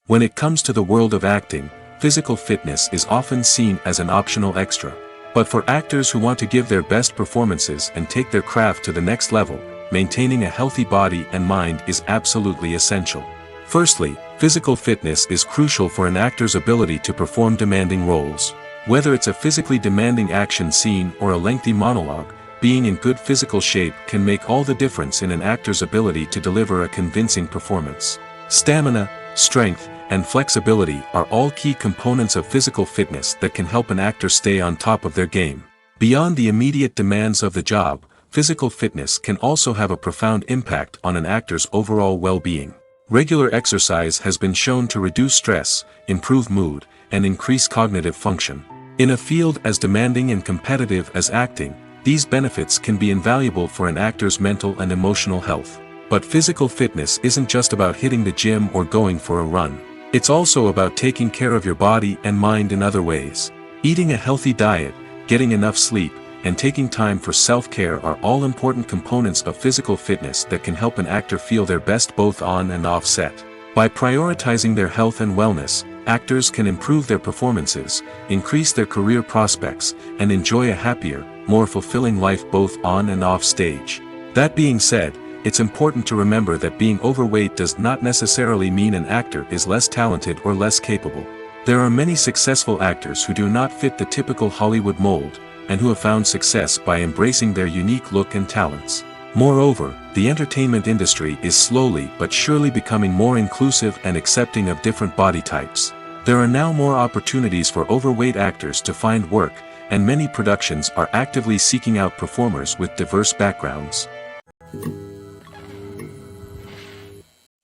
S2: When it comes to the world of acting, physical fitness is often seen as an optional extra. But for actors who want to give their best performances and take their craft to the next level, maintaining a healthy body and mind is absolutely essential. Firstly, physical fitness is crucial for an actor's ability to perform demanding roles. Whether it's a physically demanding action scene or a lengthy monologue, being in good physical shape can make all the difference in an actor's ability to deliver a convincing performance. Stamina, strength, and flexibility are all key components of physical fitness that can help an actor stay on top of their game. Beyond the immediate demands of the job, physical fitness can also have a profound impact on an actor's overall well-being. Regular exercise has been shown to reduce stress, improve mood, and increase cognitive function. In a field as demanding and competitive as acting, these benefits can be invaluable for an actor's mental and emotional health. But physical fitness isn't just about hitting the gym or going for a run. It's also about taking care of your body and mind in other ways. Eating a healthy diet, getting enough sleep, and taking time for self-care are all important components of physical fitness that can help an actor feel their best both on and off set. By prioritizing their health and wellness, actors can improve their performances, increase their career prospects, and enjoy a happier, more fulfilling life both on and off stage. That being said, it's important to remember that being overweight does not necessarily mean an actor is less talented or less capable. There are many successful actors who do not fit the typical Hollywood mold, and who have found success by embracing their unique look and talents. Moreover, the entertainment industry is slowly but surely becoming more inclusive and accepting of different body types. There are now more opportunities for overweight actors to find work, and many productions are actively seeking out performers with diverse backgrounds.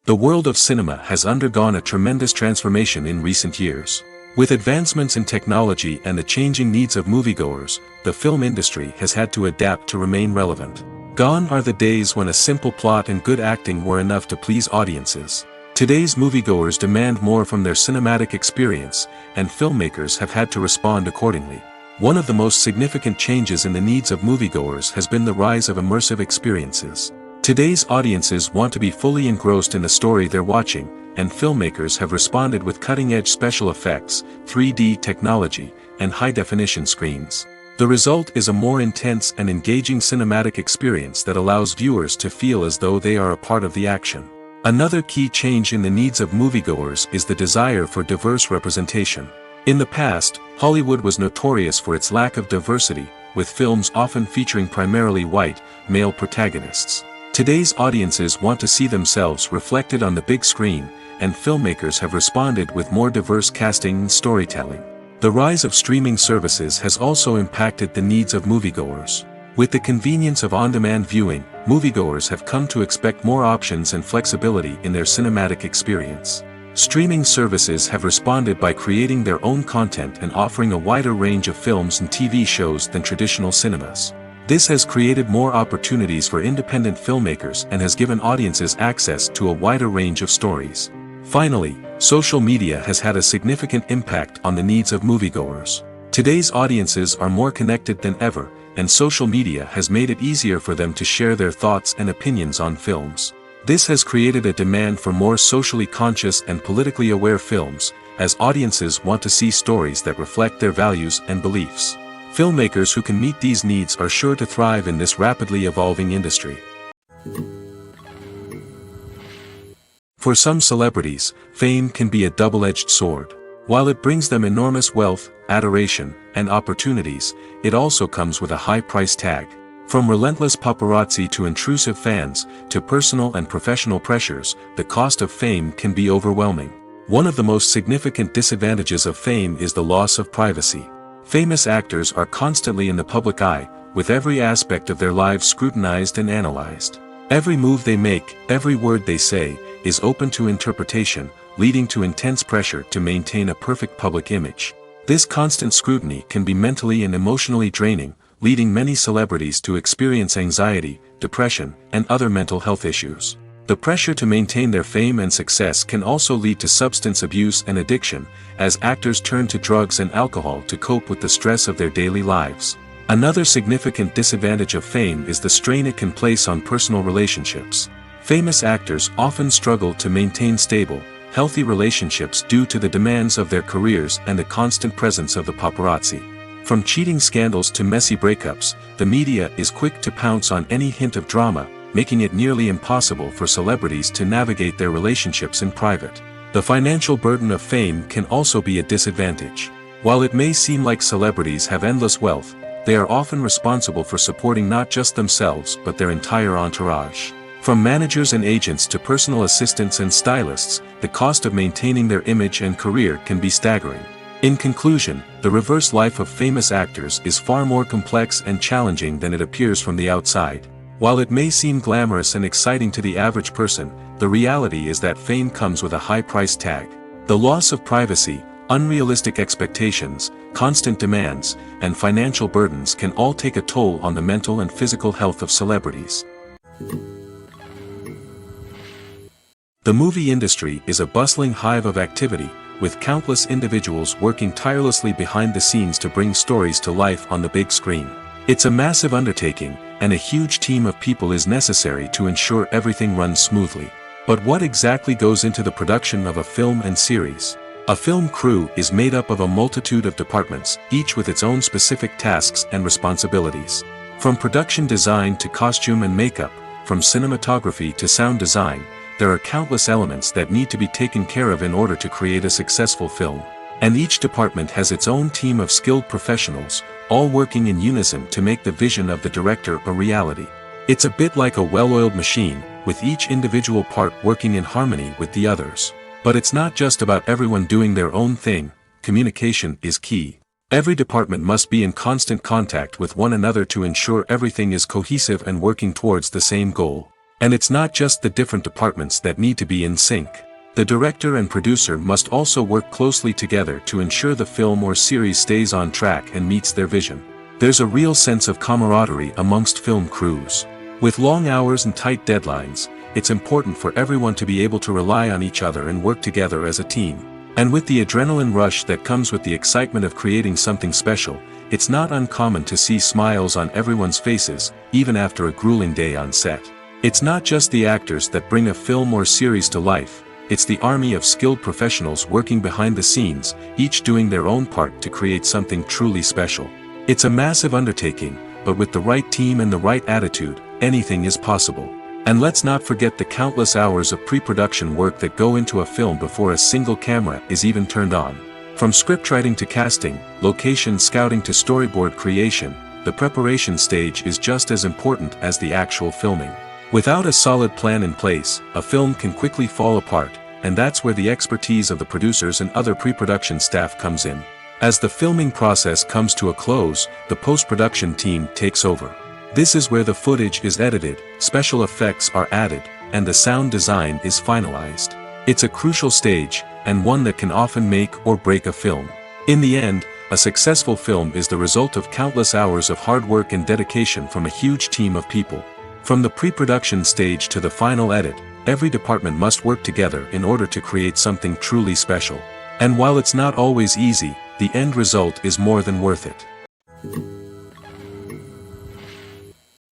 S2: The world of cinema has undergone a tremendous transformation in recent years. With advancements in technology and the changing needs of moviegoers, the film industry has had to adapt to remain relevant. Gone are the days when a simple plot and good acting were enough to please audiences. Today's moviegoers demand more from their cinematic experience, and filmmakers have had to respond accordingly. One of the most significant changes in the needs of moviegoers has been the rise of immersive experiences. Today's audiences want to be fully engrossed in the story they're watching, and filmmakers have responded with cutting-edge special effects, 3D technology, and high-definition screens. The result is a more intense and engaging cinematic experience that allows viewers to feel as though they are a part of the action. Another key change in the needs of moviegoers is the desire for diverse representation. In the past, Hollywood was notorious for its lack of diversity, with films often featuring primarily white, male protagonists. Today's audiences want to see themselves reflected on the big screen, and filmmakers have responded with more diverse casting and storytelling. The rise of streaming services has also impacted the needs of moviegoers. With the convenience of on-demand viewing, moviegoers have come to expect more options and flexibility in their cinematic experience. Streaming services have responded by creating their own content and offering a wider range of films and TV shows than traditional cinemas. This has created more opportunities for independent filmmakers and has given audiences access to a wider range of stories. Finally, social media has had a significant impact on the needs of moviegoers. Today's audiences are more connected than ever, and social media has made it easier for them to share their thoughts and opinions on films. This has created a demand for more socially conscious and politically aware films, as audiences want to see stories that reflect their values and beliefs. Filmmakers who can meet these needs are sure to thrive in this rapidly evolving industry. For some celebrities, fame can be a double-edged sword. While it brings them enormous wealth, adoration, and opportunities, it also comes with a high price tag. From relentless paparazzi to intrusive fans, to personal and professional pressures, the cost of fame can be overwhelming. One of the most significant disadvantages of fame is the loss of privacy. Famous actors are constantly in the public eye, with every aspect of their lives scrutinized and analyzed. Every move they make, every word they say, is open to interpretation, leading to intense pressure to maintain a perfect public image. This constant scrutiny can be mentally and emotionally draining, leading many celebrities to experience anxiety, depression, and other mental health issues. The pressure to maintain their fame and success can also lead to substance abuse and addiction, as actors turn to drugs and alcohol to cope with the stress of their daily lives. Another significant disadvantage of fame is the strain it can place on personal relationships. Famous actors often struggle to maintain stable, healthy relationships due to the demands of their careers and the constant presence of the paparazzi. From cheating scandals to messy breakups, the media is quick to pounce on any hint of drama, making it nearly impossible for celebrities to navigate their relationships in private. The financial burden of fame can also be a disadvantage. While it may seem like celebrities have endless wealth, they are often responsible for supporting not just themselves but their entire entourage. From managers and agents to personal assistants and stylists, the cost of maintaining their image and career can be staggering. In conclusion, the reverse life of famous actors is far more complex and challenging than it appears from the outside. While it may seem glamorous and exciting to the average person, the reality is that fame comes with a high price tag. The loss of privacy, unrealistic expectations, constant demands, and financial burdens can all take a toll on the mental and physical health of celebrities. The movie industry is a bustling hive of activity, with countless individuals working tirelessly behind the scenes to bring stories to life on the big screen. It's a massive undertaking, and a huge team of people is necessary to ensure everything runs smoothly. But what exactly goes into the production of a film and series? A film crew is made up of a multitude of departments, each with its own specific tasks and responsibilities. From production design to costume and makeup, from cinematography to sound design, there are countless elements that need to be taken care of in order to create a successful film. And each department has its own team of skilled professionals, all working in unison to make the vision of the director a reality. It's a bit like a well-oiled machine, with each individual part working in harmony with the others. But it's not just about everyone doing their own thing. Communication is key. Every department must be in constant contact with one another to ensure everything is cohesive and working towards the same goal. And it's not just the different departments that need to be in sync. The director and producer must also work closely together to ensure the film or series stays on track and meets their vision. There's a real sense of camaraderie amongst film crews. With long hours and tight deadlines, it's important for everyone to be able to rely on each other and work together as a team. And with the adrenaline rush that comes with the excitement of creating something special, it's not uncommon to see smiles on everyone's faces, even after a grueling day on set. It's not just the actors that bring a film or series to life, it's the army of skilled professionals working behind the scenes, each doing their own part to create something truly special. It's a massive undertaking, but with the right team and the right attitude, anything is possible. And let's not forget the countless hours of pre-production work that go into a film before a single camera is even turned on. From scriptwriting to casting, location scouting to storyboard creation, the preparation stage is just as important as the actual filming. Without a solid plan in place, a film can quickly fall apart, and that's where the expertise of the producers and other pre-production staff comes in. As the filming process comes to a close, the post-production team takes over. This is where the footage is edited, special effects are added, and the sound design is finalized. It's a crucial stage, and one that can often make or break a film. In the end, a successful film is the result of countless hours of hard work and dedication from a huge team of people. From the pre-production stage to the final edit, every department must work together in order to create something truly special. And while it's not always easy, the end result is more than worth it.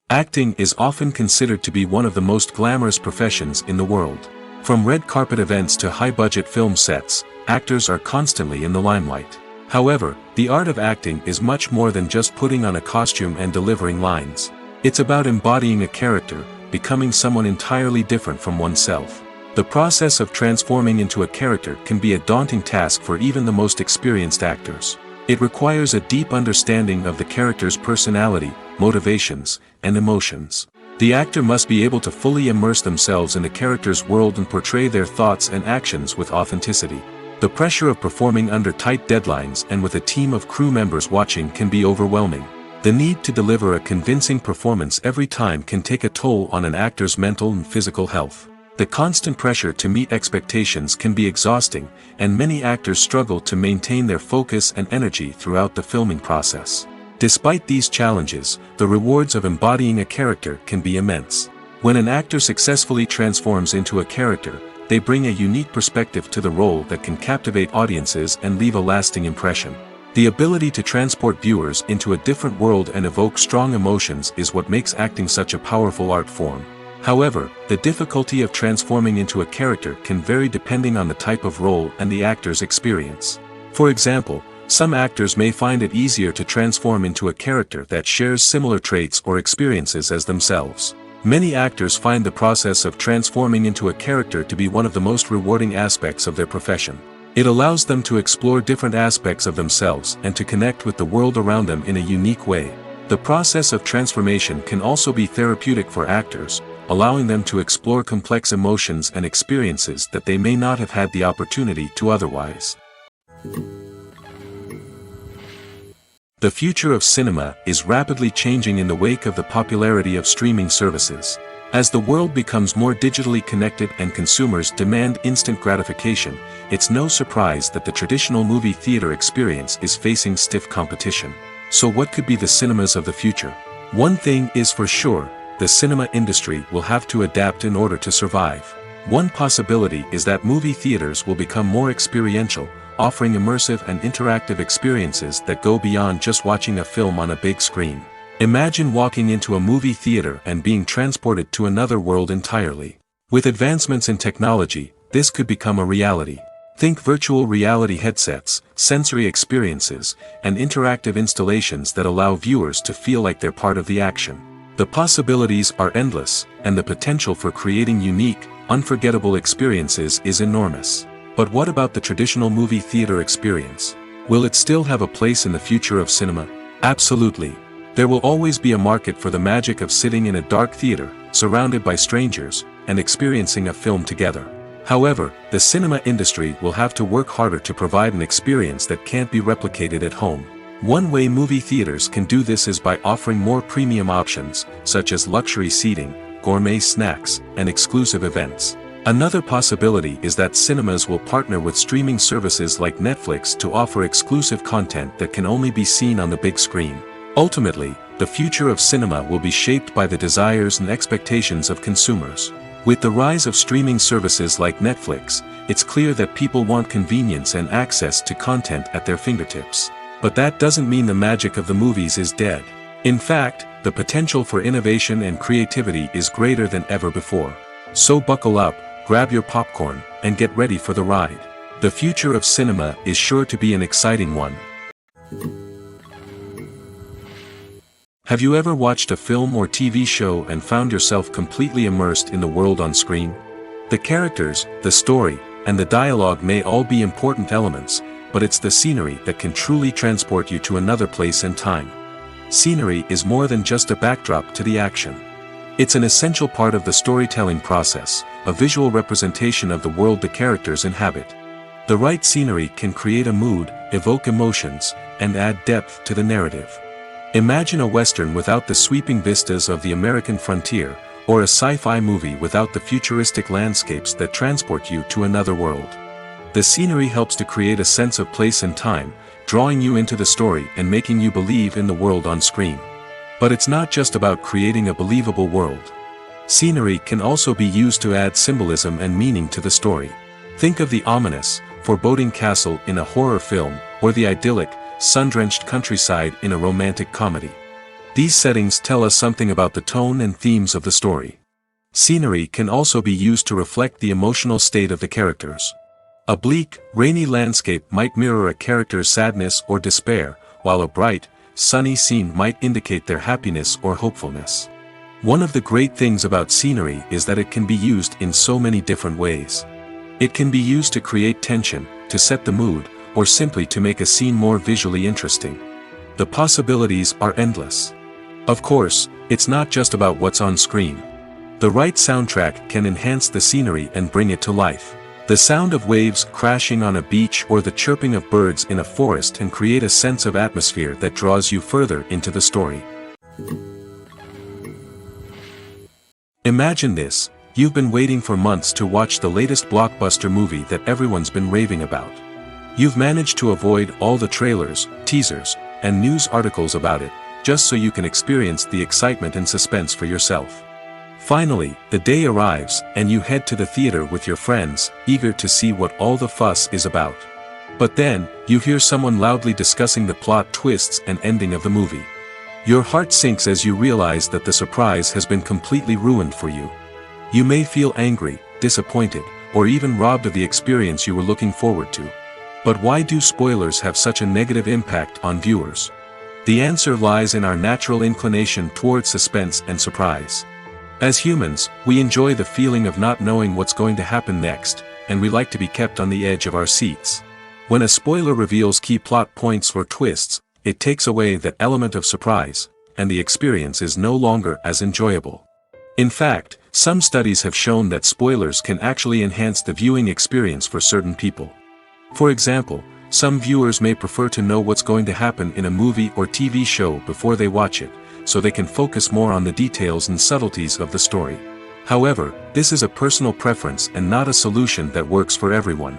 S2: Acting is often considered to be one of the most glamorous professions in the world. From red carpet events to high-budget film sets, actors are constantly in the limelight. However, the art of acting is much more than just putting on a costume and delivering lines. It's about embodying a character, becoming someone entirely different from oneself. The process of transforming into a character can be a daunting task for even the most experienced actors. It requires a deep understanding of the character's personality, motivations, and emotions. The actor must be able to fully immerse themselves in the character's world and portray their thoughts and actions with authenticity. The pressure of performing under tight deadlines and with a team of crew members watching can be overwhelming. The need to deliver a convincing performance every time can take a toll on an actor's mental and physical health. The constant pressure to meet expectations can be exhausting, and many actors struggle to maintain their focus and energy throughout the filming process. Despite these challenges, the rewards of embodying a character can be immense. When an actor successfully transforms into a character, they bring a unique perspective to the role that can captivate audiences and leave a lasting impression. The ability to transport viewers into a different world and evoke strong emotions is what makes acting such a powerful art form. However, the difficulty of transforming into a character can vary depending on the type of role and the actor's experience. For example, some actors may find it easier to transform into a character that shares similar traits or experiences as themselves. Many actors find the process of transforming into a character to be one of the most rewarding aspects of their profession. It allows them to explore different aspects of themselves and to connect with the world around them in a unique way. The process of transformation can also be therapeutic for actors, allowing them to explore complex emotions and experiences that they may not have had the opportunity to otherwise. The future of cinema is rapidly changing in the wake of the popularity of streaming services. As the world becomes more digitally connected and consumers demand instant gratification, it's no surprise that the traditional movie theater experience is facing stiff competition. So what could be the cinemas of the future? One thing is for sure, the cinema industry will have to adapt in order to survive. One possibility is that movie theaters will become more experiential, offering immersive and interactive experiences that go beyond just watching a film on a big screen. Imagine walking into a movie theater and being transported to another world entirely. With advancements in technology, this could become a reality. Think virtual reality headsets, sensory experiences, and interactive installations that allow viewers to feel like they're part of the action. The possibilities are endless, and the potential for creating unique, unforgettable experiences is enormous. But what about the traditional movie theater experience? Will it still have a place in the future of cinema? Absolutely. There will always be a market for the magic of sitting in a dark theater, surrounded by strangers, and experiencing a film together. However, the cinema industry will have to work harder to provide an experience that can't be replicated at home. One way movie theaters can do this is by offering more premium options, such as luxury seating, gourmet snacks, and exclusive events. Another possibility is that cinemas will partner with streaming services like Netflix to offer exclusive content that can only be seen on the big screen. Ultimately, the future of cinema will be shaped by the desires and expectations of consumers. With the rise of streaming services like Netflix, it's clear that people want convenience and access to content at their fingertips. But that doesn't mean the magic of the movies is dead. In fact, the potential for innovation and creativity is greater than ever before. So buckle up, grab your popcorn, and get ready for the ride. The future of cinema is sure to be an exciting one. Have you ever watched a film or TV show and found yourself completely immersed in the world on screen? The characters, the story, and the dialogue may all be important elements, but it's the scenery that can truly transport you to another place and time. Scenery is more than just a backdrop to the action. It's an essential part of the storytelling process, a visual representation of the world the characters inhabit. The right scenery can create a mood, evoke emotions, and add depth to the narrative. Imagine a Western without the sweeping vistas of the American frontier, or a sci-fi movie without the futuristic landscapes that transport you to another world. The scenery helps to create a sense of place and time, drawing you into the story and making you believe in the world on screen. But it's not just about creating a believable world. Scenery can also be used to add symbolism and meaning to the story. Think of the ominous, foreboding castle in a horror film, or the idyllic, sun-drenched countryside in a romantic comedy. These settings tell us something about the tone and themes of the story. Scenery can also be used to reflect the emotional state of the characters. A bleak, rainy landscape might mirror a character's sadness or despair, while a bright, sunny scene might indicate their happiness or hopefulness. One of the great things about scenery is that it can be used in so many different ways. It can be used to create tension, to set the mood, or simply to make a scene more visually interesting. The possibilities are endless. Of course, it's not just about what's on screen. The right soundtrack can enhance the scenery and bring it to life. The sound of waves crashing on a beach or the chirping of birds in a forest can create a sense of atmosphere that draws you further into the story. Imagine this: you've been waiting for months to watch the latest blockbuster movie that everyone's been raving about. You've managed to avoid all the trailers, teasers, and news articles about it, just so you can experience the excitement and suspense for yourself. Finally, the day arrives, and you head to the theater with your friends, eager to see what all the fuss is about. But then, you hear someone loudly discussing the plot twists and ending of the movie. Your heart sinks as you realize that the surprise has been completely ruined for you. You may feel angry, disappointed, or even robbed of the experience you were looking forward to. But why do spoilers have such a negative impact on viewers? The answer lies in our natural inclination towards suspense and surprise. As humans, we enjoy the feeling of not knowing what's going to happen next, and we like to be kept on the edge of our seats. When a spoiler reveals key plot points or twists, it takes away that element of surprise, and the experience is no longer as enjoyable. In fact, some studies have shown that spoilers can actually enhance the viewing experience for certain people. For example, some viewers may prefer to know what's going to happen in a movie or TV show before they watch it, so they can focus more on the details and subtleties of the story. However, this is a personal preference and not a solution that works for everyone.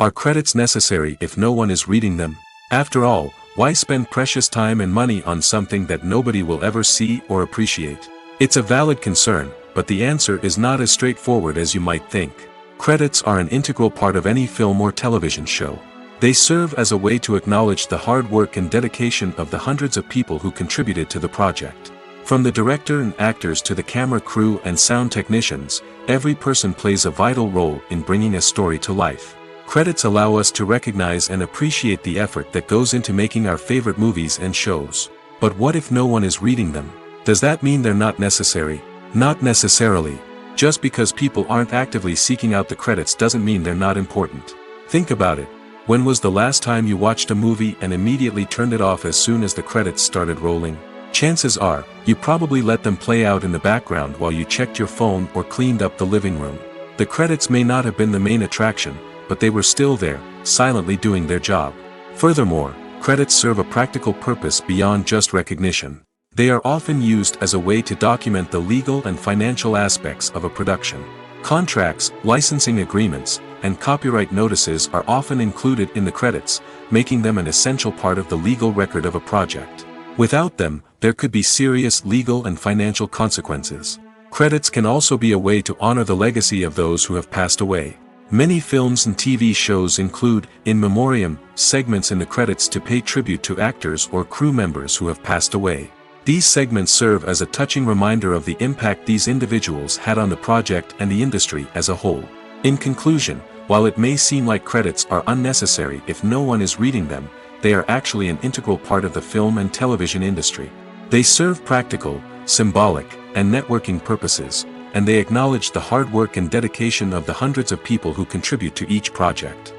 S2: Are credits necessary if no one is reading them? After all, why spend precious time and money on something that nobody will ever see or appreciate? It's a valid concern, but the answer is not as straightforward as you might think. Credits are an integral part of any film or television show. They serve as a way to acknowledge the hard work and dedication of the hundreds of people who contributed to the project. From the director and actors to the camera crew and sound technicians, every person plays a vital role in bringing a story to life. Credits allow us to recognize and appreciate the effort that goes into making our favorite movies and shows. But what if no one is reading them? Does that mean they're not necessary? Not necessarily. Just because people aren't actively seeking out the credits doesn't mean they're not important. Think about it. When was the last time you watched a movie and immediately turned it off as soon as the credits started rolling? Chances are, you probably let them play out in the background while you checked your phone or cleaned up the living room. The credits may not have been the main attraction, but they were still there, silently doing their job. Furthermore, credits serve a practical purpose beyond just recognition. They are often used as a way to document the legal and financial aspects of a production. Contracts, licensing agreements, and copyright notices are often included in the credits, making them an essential part of the legal record of a project. Without them, there could be serious legal and financial consequences. Credits can also be a way to honor the legacy of those who have passed away. Many films and TV shows include, in memoriam, segments in the credits to pay tribute to actors or crew members who have passed away. These segments serve as a touching reminder of the impact these individuals had on the project and the industry as a whole. In conclusion, while it may seem like credits are unnecessary if no one is reading them, they are actually an integral part of the film and television industry. They serve practical, symbolic, and networking purposes, and they acknowledge the hard work and dedication of the hundreds of people who contribute to each project.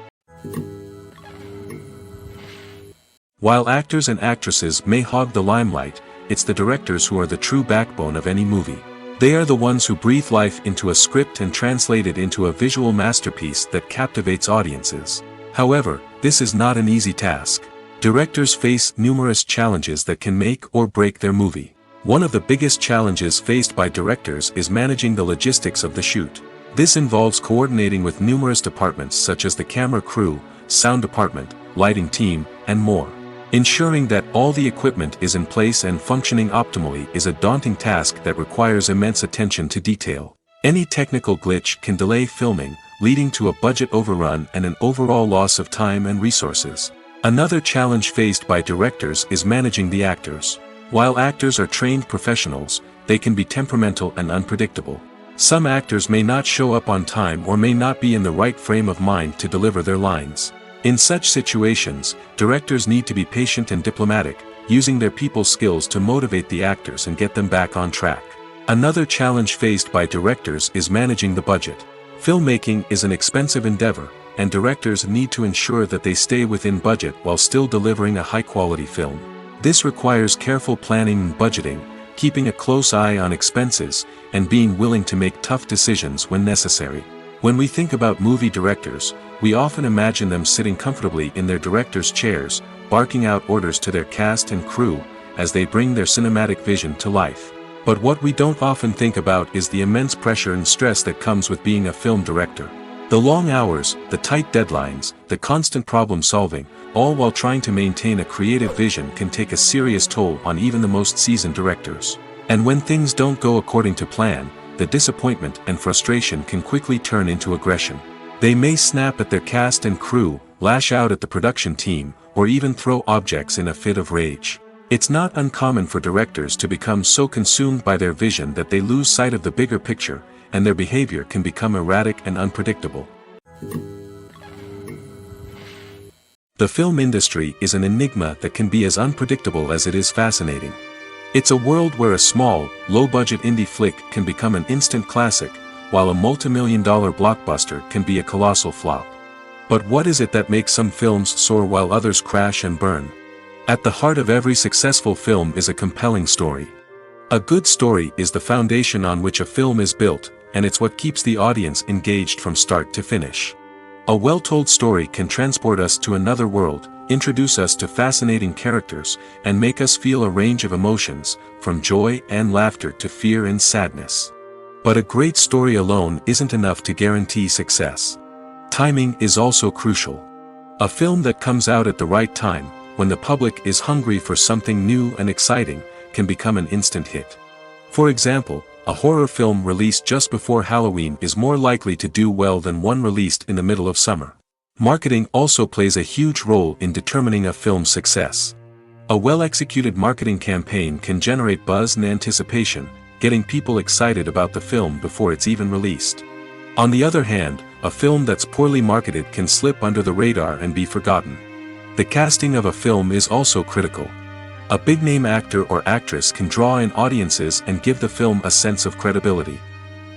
S2: While actors and actresses may hog the limelight, it's the directors who are the true backbone of any movie. They are the ones who breathe life into a script and translate it into a visual masterpiece that captivates audiences. However, this is not an easy task. Directors face numerous challenges that can make or break their movie. One of the biggest challenges faced by directors is managing the logistics of the shoot. This involves coordinating with numerous departments such as the camera crew, sound department, lighting team, and more. Ensuring that all the equipment is in place and functioning optimally is a daunting task that requires immense attention to detail. Any technical glitch can delay filming, leading to a budget overrun and an overall loss of time and resources. Another challenge faced by directors is managing the actors. While actors are trained professionals, they can be temperamental and unpredictable. Some actors may not show up on time or may not be in the right frame of mind to deliver their lines. In such situations, directors need to be patient and diplomatic, using their people skills to motivate the actors and get them back on track. Another challenge faced by directors is managing the budget. Filmmaking is an expensive endeavor, and directors need to ensure that they stay within budget while still delivering a high-quality film. This requires careful planning and budgeting, keeping a close eye on expenses, and being willing to make tough decisions when necessary. When we think about movie directors, we often imagine them sitting comfortably in their director's chairs, barking out orders to their cast and crew, as they bring their cinematic vision to life. But what we don't often think about is the immense pressure and stress that comes with being a film director. The long hours, the tight deadlines, the constant problem solving, all while trying to maintain a creative vision can take a serious toll on even the most seasoned directors. And when things don't go according to plan, the disappointment and frustration can quickly turn into aggression. They may snap at their cast and crew, lash out at the production team, or even throw objects in a fit of rage. It's not uncommon for directors to become so consumed by their vision that they lose sight of the bigger picture, and their behavior can become erratic and unpredictable. The film industry is an enigma that can be as unpredictable as it is fascinating. It's a world where a small, low-budget indie flick can become an instant classic, while a multi-million-dollar blockbuster can be a colossal flop. But what is it that makes some films soar while others crash and burn? At the heart of every successful film is a compelling story. A good story is the foundation on which a film is built, and it's what keeps the audience engaged from start to finish. A well-told story can transport us to another world, introduce us to fascinating characters, and make us feel a range of emotions, from joy and laughter to fear and sadness. But a great story alone isn't enough to guarantee success. Timing is also crucial. A film that comes out at the right time, when the public is hungry for something new and exciting, can become an instant hit. For example, a horror film released just before Halloween is more likely to do well than one released in the middle of summer. Marketing also plays a huge role in determining a film's success. A well-executed marketing campaign can generate buzz and anticipation, getting people excited about the film before it's even released. On the other hand, a film that's poorly marketed can slip under the radar and be forgotten. The casting of a film is also critical. A big-name actor or actress can draw in audiences and give the film a sense of credibility.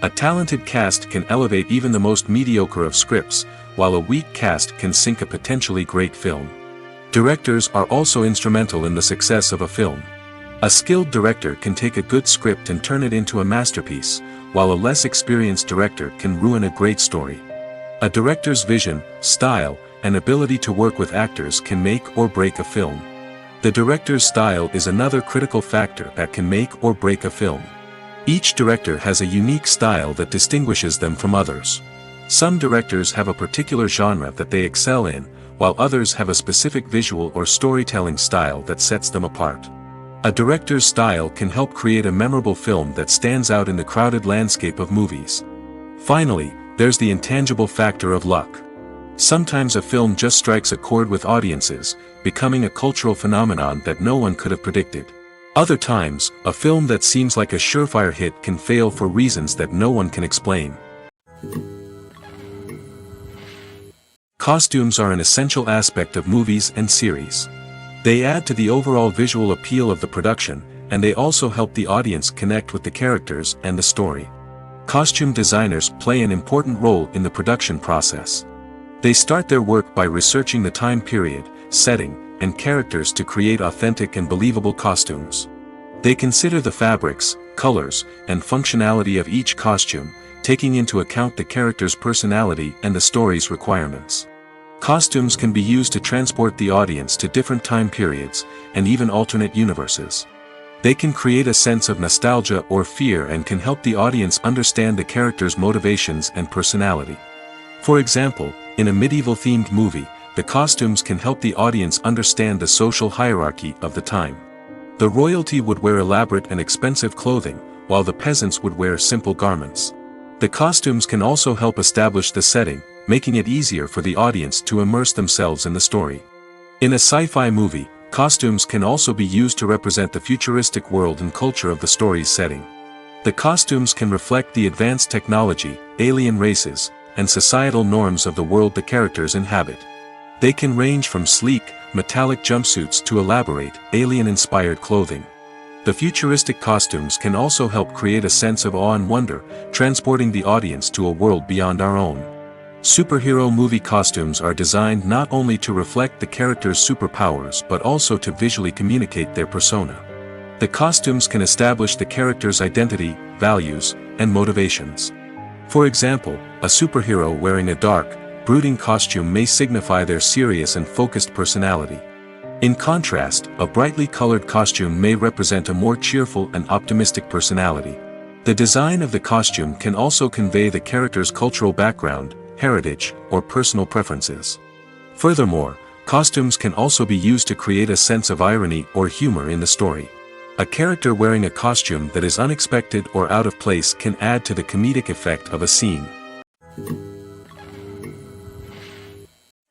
S2: A talented cast can elevate even the most mediocre of scripts, while a weak cast can sink a potentially great film. Directors are also instrumental in the success of a film. A skilled director can take a good script and turn it into a masterpiece, while a less experienced director can ruin a great story. A director's vision, style, and ability to work with actors can make or break a film. The director's style is another critical factor that can make or break a film. Each director has a unique style that distinguishes them from others. Some directors have a particular genre that they excel in, while others have a specific visual or storytelling style that sets them apart. A director's style can help create a memorable film that stands out in the crowded landscape of movies. Finally, there's the intangible factor of luck. Sometimes a film just strikes a chord with audiences, becoming a cultural phenomenon that no one could have predicted. Other times, a film that seems like a surefire hit can fail for reasons that no one can explain. Costumes are an essential aspect of movies and series. They add to the overall visual appeal of the production, and they also help the audience connect with the characters and the story. Costume designers play an important role in the production process. They start their work by researching the time period, setting, and characters to create authentic and believable costumes. They consider the fabrics, colors, and functionality of each costume, taking into account the character's personality and the story's requirements. Costumes can be used to transport the audience to different time periods, and even alternate universes. They can create a sense of nostalgia or fear and can help the audience understand the character's motivations and personality. For example, in a medieval-themed movie, the costumes can help the audience understand the social hierarchy of the time. The royalty would wear elaborate and expensive clothing, while the peasants would wear simple garments. The costumes can also help establish the setting, making it easier for the audience to immerse themselves in the story. In a sci-fi movie, costumes can also be used to represent the futuristic world and culture of the story's setting. The costumes can reflect the advanced technology, alien races, and societal norms of the world the characters inhabit. They can range from sleek, metallic jumpsuits to elaborate, alien-inspired clothing. The futuristic costumes can also help create a sense of awe and wonder, transporting the audience to a world beyond our own. Superhero movie costumes are designed not only to reflect the character's superpowers but also to visually communicate their persona. The costumes can establish the character's identity, values, and motivations. For example, a superhero wearing a dark, brooding costume may signify their serious and focused personality. In contrast, a brightly colored costume may represent a more cheerful and optimistic personality. The design of the costume can also convey the character's cultural background, heritage, or personal preferences. Furthermore, costumes can also be used to create a sense of irony or humor in the story. A character wearing a costume that is unexpected or out of place can add to the comedic effect of a scene.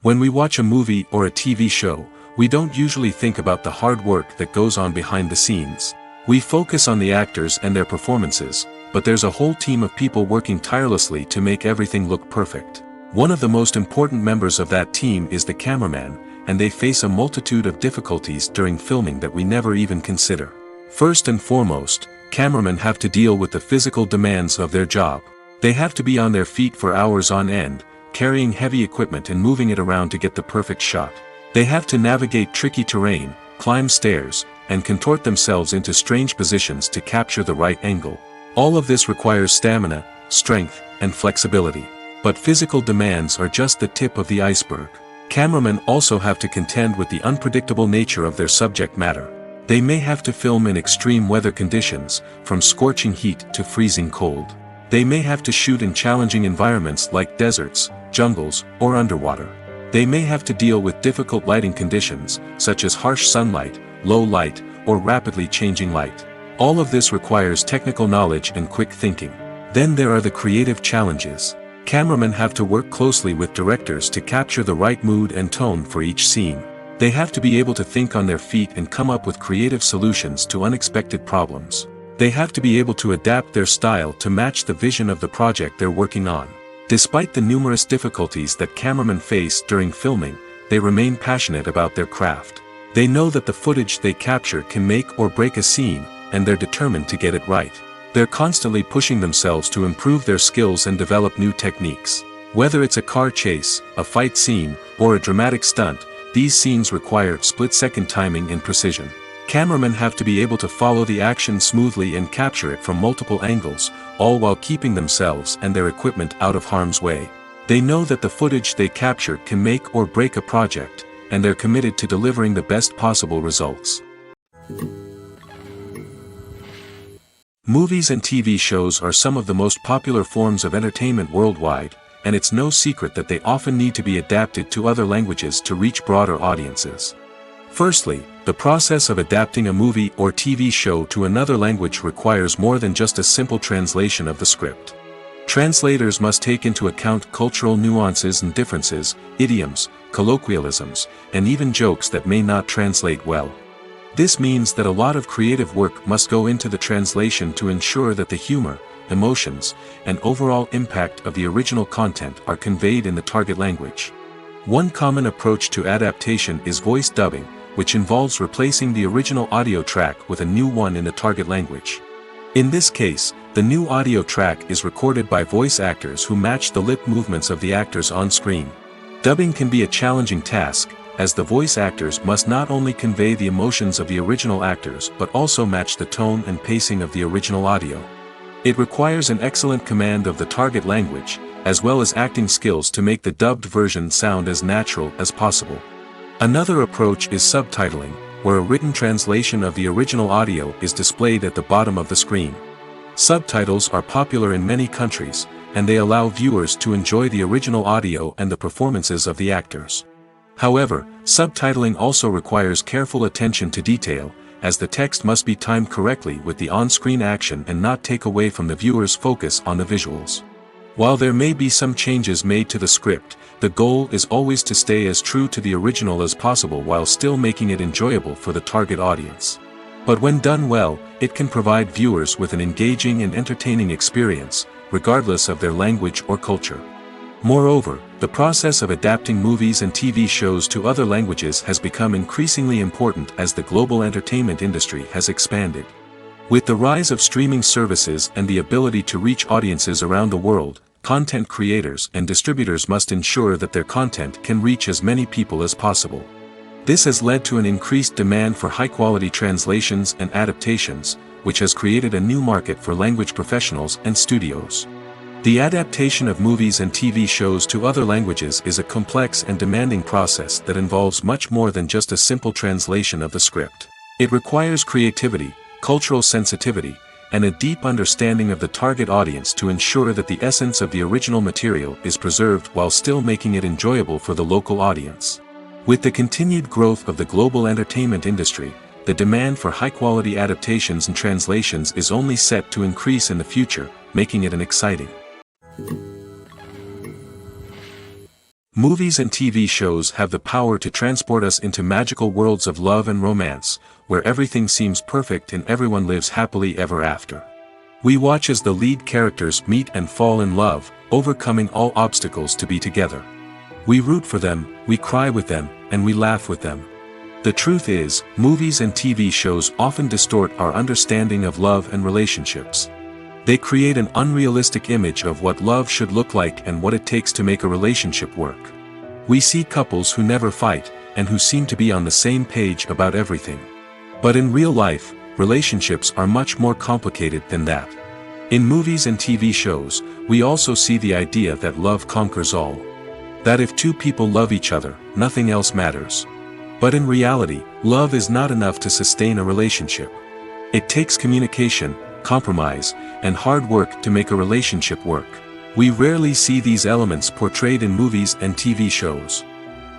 S2: When we watch a movie or a TV show, we don't usually think about the hard work that goes on behind the scenes. We focus on the actors and their performances, but there's a whole team of people working tirelessly to make everything look perfect. One of the most important members of that team is the cameraman, and they face a multitude of difficulties during filming that we never even consider. First and foremost, cameramen have to deal with the physical demands of their job. They have to be on their feet for hours on end, carrying heavy equipment and moving it around to get the perfect shot. They have to navigate tricky terrain, climb stairs, and contort themselves into strange positions to capture the right angle. All of this requires stamina, strength, and flexibility. But physical demands are just the tip of the iceberg. Cameramen also have to contend with the unpredictable nature of their subject matter. They may have to film in extreme weather conditions, from scorching heat to freezing cold. They may have to shoot in challenging environments like deserts, jungles, or underwater. They may have to deal with difficult lighting conditions, such as harsh sunlight, low light, or rapidly changing light. All of this requires technical knowledge and quick thinking. Then there are the creative challenges. Cameramen have to work closely with directors to capture the right mood and tone for each scene. They have to be able to think on their feet and come up with creative solutions to unexpected problems. They have to be able to adapt their style to match the vision of the project they're working on. Despite the numerous difficulties that cameramen face during filming, they remain passionate about their craft. They know that the footage they capture can make or break a scene, and they're determined to get it right. They're constantly pushing themselves to improve their skills and develop new techniques. Whether it's a car chase, a fight scene, or a dramatic stunt, these scenes require split-second timing and precision. Cameramen have to be able to follow the action smoothly and capture it from multiple angles, all while keeping themselves and their equipment out of harm's way. They know that the footage they capture can make or break a project, and they're committed to delivering the best possible results. Movies and TV shows are some of the most popular forms of entertainment worldwide, and it's no secret that they often need to be adapted to other languages to reach broader audiences. Firstly, the process of adapting a movie or TV show to another language requires more than just a simple translation of the script. Translators must take into account cultural nuances and differences, idioms, colloquialisms, and even jokes that may not translate well. This means that a lot of creative work must go into the translation to ensure that the humor, emotions, and overall impact of the original content are conveyed in the target language. One common approach to adaptation is voice dubbing, which involves replacing the original audio track with a new one in the target language. In this case, the new audio track is recorded by voice actors who match the lip movements of the actors on screen. Dubbing can be a challenging task, as the voice actors must not only convey the emotions of the original actors but also match the tone and pacing of the original audio. It requires an excellent command of the target language, as well as acting skills to make the dubbed version sound as natural as possible. Another approach is subtitling, where a written translation of the original audio is displayed at the bottom of the screen. Subtitles are popular in many countries, and they allow viewers to enjoy the original audio and the performances of the actors. However, subtitling also requires careful attention to detail, as the text must be timed correctly with the on-screen action and not take away from the viewer's focus on the visuals. While there may be some changes made to the script, the goal is always to stay as true to the original as possible while still making it enjoyable for the target audience. But when done well, it can provide viewers with an engaging and entertaining experience, regardless of their language or culture. Moreover, the process of adapting movies and TV shows to other languages has become increasingly important as the global entertainment industry has expanded. With the rise of streaming services and the ability to reach audiences around the world, content creators and distributors must ensure that their content can reach as many people as possible. This has led to an increased demand for high-quality translations and adaptations, which has created a new market for language professionals and studios. The adaptation of movies and TV shows to other languages is a complex and demanding process that involves much more than just a simple translation of the script. It requires creativity, cultural sensitivity, and a deep understanding of the target audience to ensure that the essence of the original material is preserved while still making it enjoyable for the local audience. With the continued growth of the global entertainment industry, the demand for high-quality adaptations and translations is only set to increase in the future, making it an exciting. Movies and TV shows have the power to transport us into magical worlds of love and romance, where everything seems perfect and everyone lives happily ever after. We watch as the lead characters meet and fall in love, overcoming all obstacles to be together. We root for them, we cry with them, and we laugh with them. The truth is, movies and TV shows often distort our understanding of love and relationships. They create an unrealistic image of what love should look like and what it takes to make a relationship work. We see couples who never fight, and who seem to be on the same page about everything. But in real life, relationships are much more complicated than that. In movies and TV shows, we also see the idea that love conquers all. That if two people love each other, nothing else matters. But in reality, love is not enough to sustain a relationship. It takes communication, compromise, and hard work to make a relationship work. We rarely see these elements portrayed in movies and TV shows.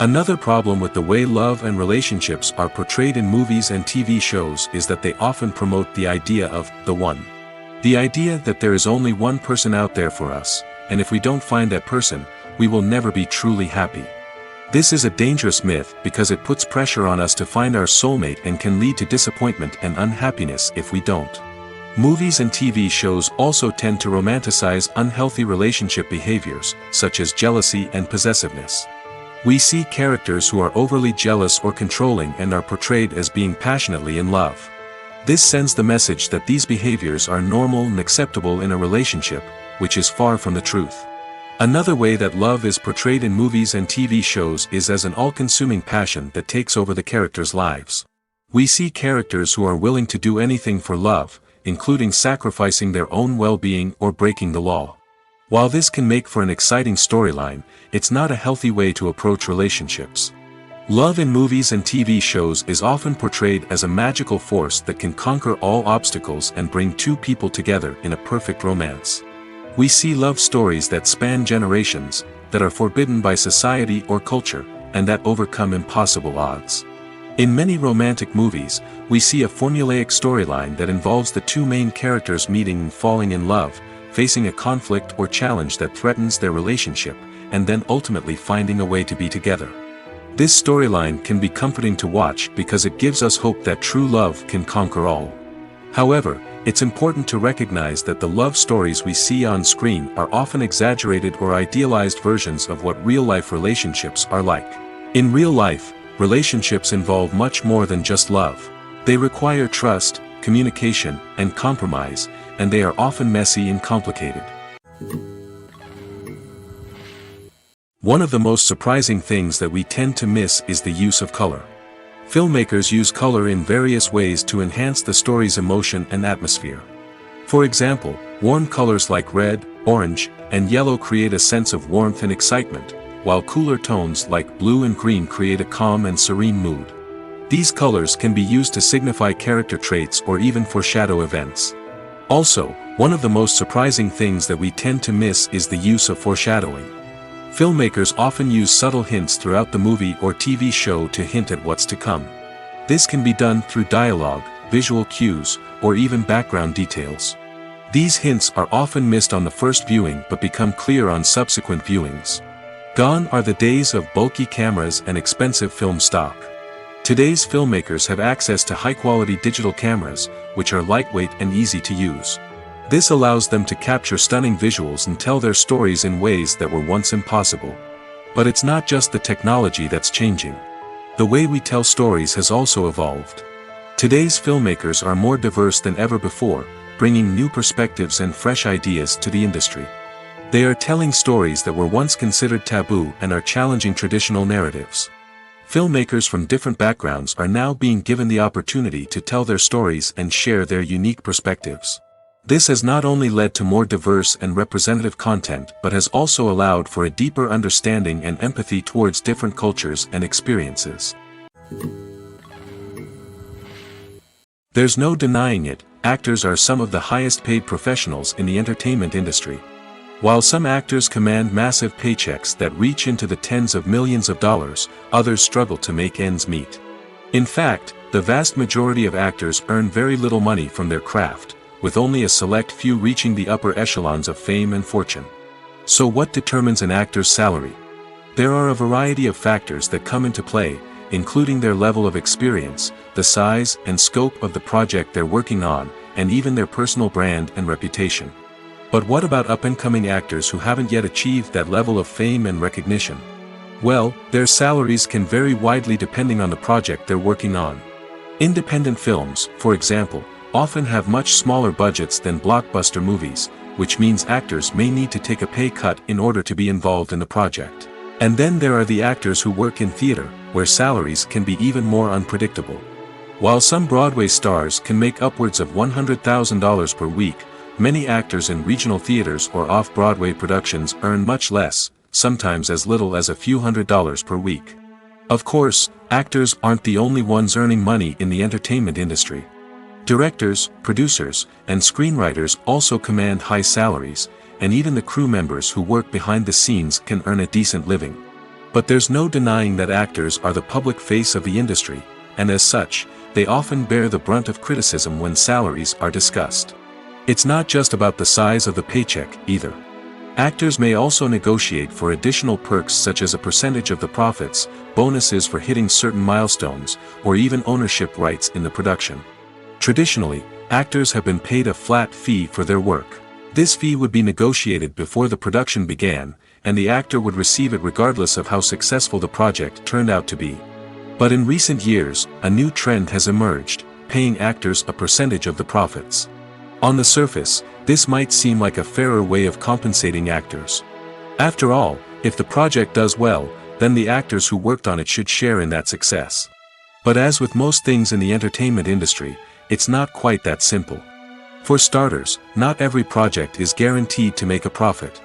S2: Another problem with the way love and relationships are portrayed in movies and TV shows is that they often promote the idea of the one. The idea that there is only one person out there for us, and if we don't find that person, we will never be truly happy. This is a dangerous myth because it puts pressure on us to find our soulmate and can lead to disappointment and unhappiness if we don't. Movies and TV shows also tend to romanticize unhealthy relationship behaviors, such as jealousy and possessiveness. We see characters who are overly jealous or controlling and are portrayed as being passionately in love. This sends the message that these behaviors are normal and acceptable in a relationship, which is far from the truth. Another way that love is portrayed in movies and TV shows is as an all-consuming passion that takes over the characters' lives. We see characters who are willing to do anything for love, including sacrificing their own well-being or breaking the law. While this can make for an exciting storyline, it's not a healthy way to approach relationships. Love in movies and TV shows is often portrayed as a magical force that can conquer all obstacles and bring two people together in a perfect romance. We see love stories that span generations, that are forbidden by society or culture, and that overcome impossible odds. In many romantic movies, we see a formulaic storyline that involves the two main characters meeting and falling in love, facing a conflict or challenge that threatens their relationship, and then ultimately finding a way to be together. This storyline can be comforting to watch because it gives us hope that true love can conquer all. However, it's important to recognize that the love stories we see on screen are often exaggerated or idealized versions of what real-life relationships are like. In real life, relationships involve much more than just love. They require trust, communication, and compromise, and they are often messy and complicated. One of the most surprising things that we tend to miss is the use of color. Filmmakers use color in various ways to enhance the story's emotion and atmosphere. For example, warm colors like red, orange, and yellow create a sense of warmth and excitement, while cooler tones like blue and green create a calm and serene mood. These colors can be used to signify character traits or even foreshadow events. Also, one of the most surprising things that we tend to miss is the use of foreshadowing. Filmmakers often use subtle hints throughout the movie or TV show to hint at what's to come. This can be done through dialogue, visual cues, or even background details. These hints are often missed on the first viewing but become clear on subsequent viewings. Gone are the days of bulky cameras and expensive film stock. Today's filmmakers have access to high-quality digital cameras, which are lightweight and easy to use. This allows them to capture stunning visuals and tell their stories in ways that were once impossible. But it's not just the technology that's changing. The way we tell stories has also evolved. Today's filmmakers are more diverse than ever before, bringing new perspectives and fresh ideas to the industry. They are telling stories that were once considered taboo and are challenging traditional narratives. Filmmakers from different backgrounds are now being given the opportunity to tell their stories and share their unique perspectives. This has not only led to more diverse and representative content but has also allowed for a deeper understanding and empathy towards different cultures and experiences. There's no denying it, actors are some of the highest paid professionals in the entertainment industry. While some actors command massive paychecks that reach into the tens of millions of dollars, others struggle to make ends meet. In fact, the vast majority of actors earn very little money from their craft, with only a select few reaching the upper echelons of fame and fortune. So what determines an actor's salary? There are a variety of factors that come into play, including their level of experience, the size and scope of the project they're working on, and even their personal brand and reputation. But what about up-and-coming actors who haven't yet achieved that level of fame and recognition? Well, their salaries can vary widely depending on the project they're working on. Independent films, for example, often have much smaller budgets than blockbuster movies, which means actors may need to take a pay cut in order to be involved in the project. And then there are the actors who work in theater, where salaries can be even more unpredictable. While some Broadway stars can make upwards of $100,000 per week, many actors in regional theaters or off-Broadway productions earn much less, sometimes as little as a few $100s per week. Of course, actors aren't the only ones earning money in the entertainment industry. Directors, producers, and screenwriters also command high salaries, and even the crew members who work behind the scenes can earn a decent living. But there's no denying that actors are the public face of the industry, and as such, they often bear the brunt of criticism when salaries are discussed. It's not just about the size of the paycheck, either. Actors may also negotiate for additional perks such as a percentage of the profits, bonuses for hitting certain milestones, or even ownership rights in the production. Traditionally, actors have been paid a flat fee for their work. This fee would be negotiated before the production began, and the actor would receive it regardless of how successful the project turned out to be. But in recent years, a new trend has emerged, paying actors a percentage of the profits. On the surface, this might seem like a fairer way of compensating actors. After all, if the project does well, then the actors who worked on it should share in that success. But as with most things in the entertainment industry, it's not quite that simple. For starters, not every project is guaranteed to make a profit.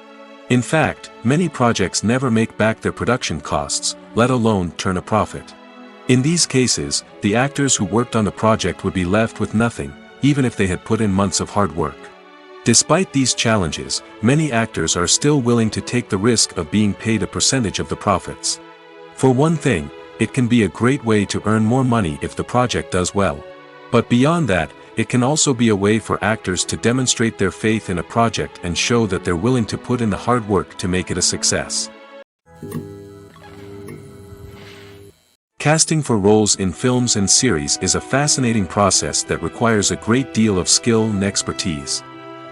S2: In fact, many projects never make back their production costs, let alone turn a profit. In these cases, the actors who worked on the project would be left with nothing, even if they had put in months of hard work. Despite these challenges, many actors are still willing to take the risk of being paid a percentage of the profits. For one thing, it can be a great way to earn more money if the project does well. But beyond that, it can also be a way for actors to demonstrate their faith in a project and show that they're willing to put in the hard work to make it a success. Casting for roles in films and series is a fascinating process that requires a great deal of skill and expertise.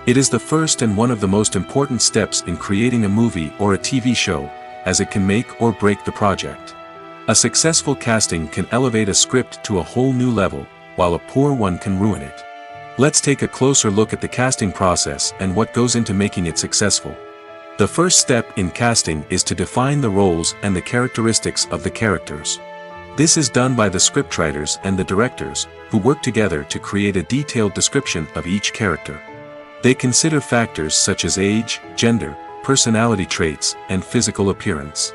S2: It is the first and one of the most important steps in creating a movie or a TV show, as it can make or break the project. A successful casting can elevate a script to a whole new level, while a poor one can ruin it. Let's take a closer look at the casting process and what goes into making it successful. The first step in casting is to define the roles and the characteristics of the characters. This is done by the scriptwriters and the directors, who work together to create a detailed description of each character. They consider factors such as age, gender, personality traits, and physical appearance.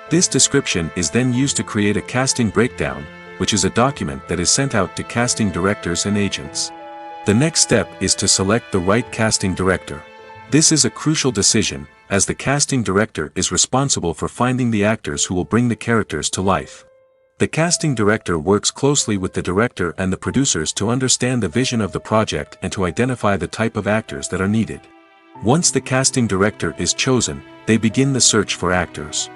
S2: This description is then used to create a casting breakdown, which is a document that is sent out to casting directors and agents. The next step is to select the right casting director. This is a crucial decision, as the casting director is responsible for finding the actors who will bring the characters to life. The casting director works closely with the director and the producers to understand the vision of the project and to identify the type of actors that are needed. Once the casting director is chosen, they begin the search for actors.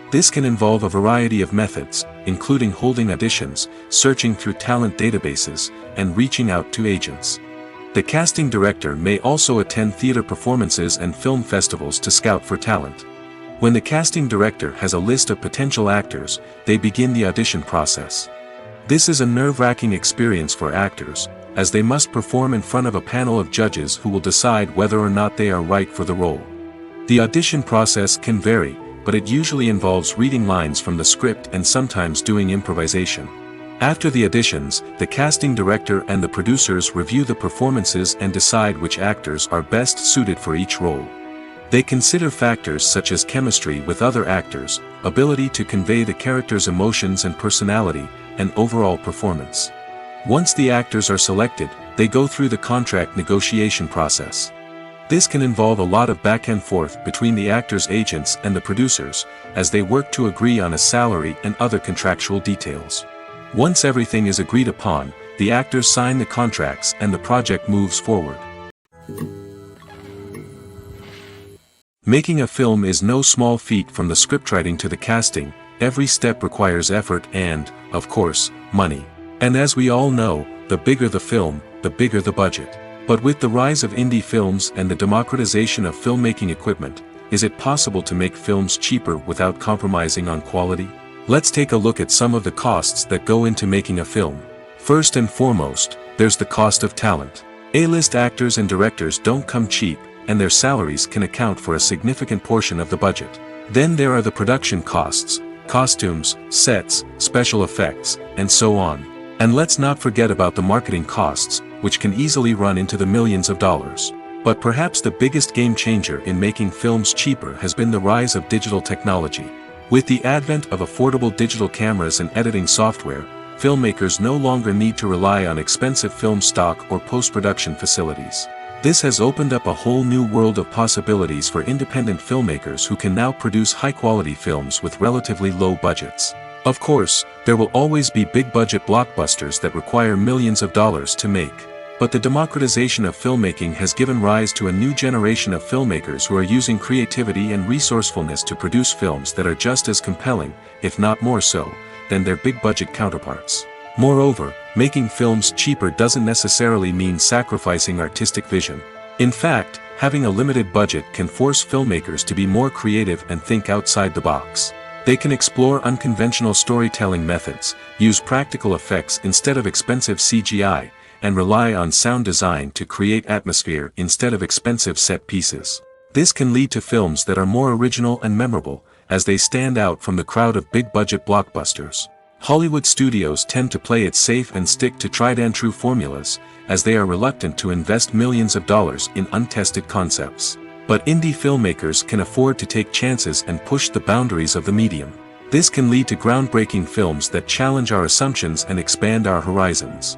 S2: This can involve a variety of methods, including holding auditions, searching through talent databases, and reaching out to agents. The casting director may also attend theater performances and film festivals to scout for talent. When the casting director has a list of potential actors, they begin the audition process. This is a nerve-wracking experience for actors, as they must perform in front of a panel of judges who will decide whether or not they are right for the role. The audition process can vary, but it usually involves reading lines from the script and sometimes doing improvisation. After the auditions, the casting director and the producers review the performances and decide which actors are best suited for each role. They consider factors such as chemistry with other actors, ability to convey the character's emotions and personality, and overall performance. Once the actors are selected, they go through the contract negotiation process. This can involve a lot of back and forth between the actors' agents and the producers, as they work to agree on a salary and other contractual details. Once everything is agreed upon, the actors sign the contracts and the project moves forward. Making a film is no small feat. From the scriptwriting to the casting, every step requires effort and, of course, money. And as we all know, the bigger the film, the bigger the budget. But with the rise of indie films and the democratization of filmmaking equipment, is it possible to make films cheaper without compromising on quality? Let's take a look at some of the costs that go into making a film. First and foremost, there's the cost of talent. A-list actors and directors don't come cheap, and their salaries can account for a significant portion of the budget. Then there are the production costs, costumes, sets, special effects, and so on. And let's not forget about the marketing costs, which can easily run into the millions of dollars. But perhaps the biggest game changer in making films cheaper has been the rise of digital technology. With the advent of affordable digital cameras and editing software, filmmakers no longer need to rely on expensive film stock or post-production facilities. This has opened up a whole new world of possibilities for independent filmmakers who can now produce high-quality films with relatively low budgets. Of course, there will always be big-budget blockbusters that require millions of dollars to make. But the democratization of filmmaking has given rise to a new generation of filmmakers who are using creativity and resourcefulness to produce films that are just as compelling, if not more so, than their big-budget counterparts. Moreover, making films cheaper doesn't necessarily mean sacrificing artistic vision. In fact, having a limited budget can force filmmakers to be more creative and think outside the box. They can explore unconventional storytelling methods, use practical effects instead of expensive CGI, and rely on sound design to create atmosphere instead of expensive set pieces. This can lead to films that are more original and memorable, as they stand out from the crowd of big-budget blockbusters. Hollywood studios tend to play it safe and stick to tried-and-true formulas, as they are reluctant to invest millions of dollars in untested concepts. But indie filmmakers can afford to take chances and push the boundaries of the medium. This can lead to groundbreaking films that challenge our assumptions and expand our horizons.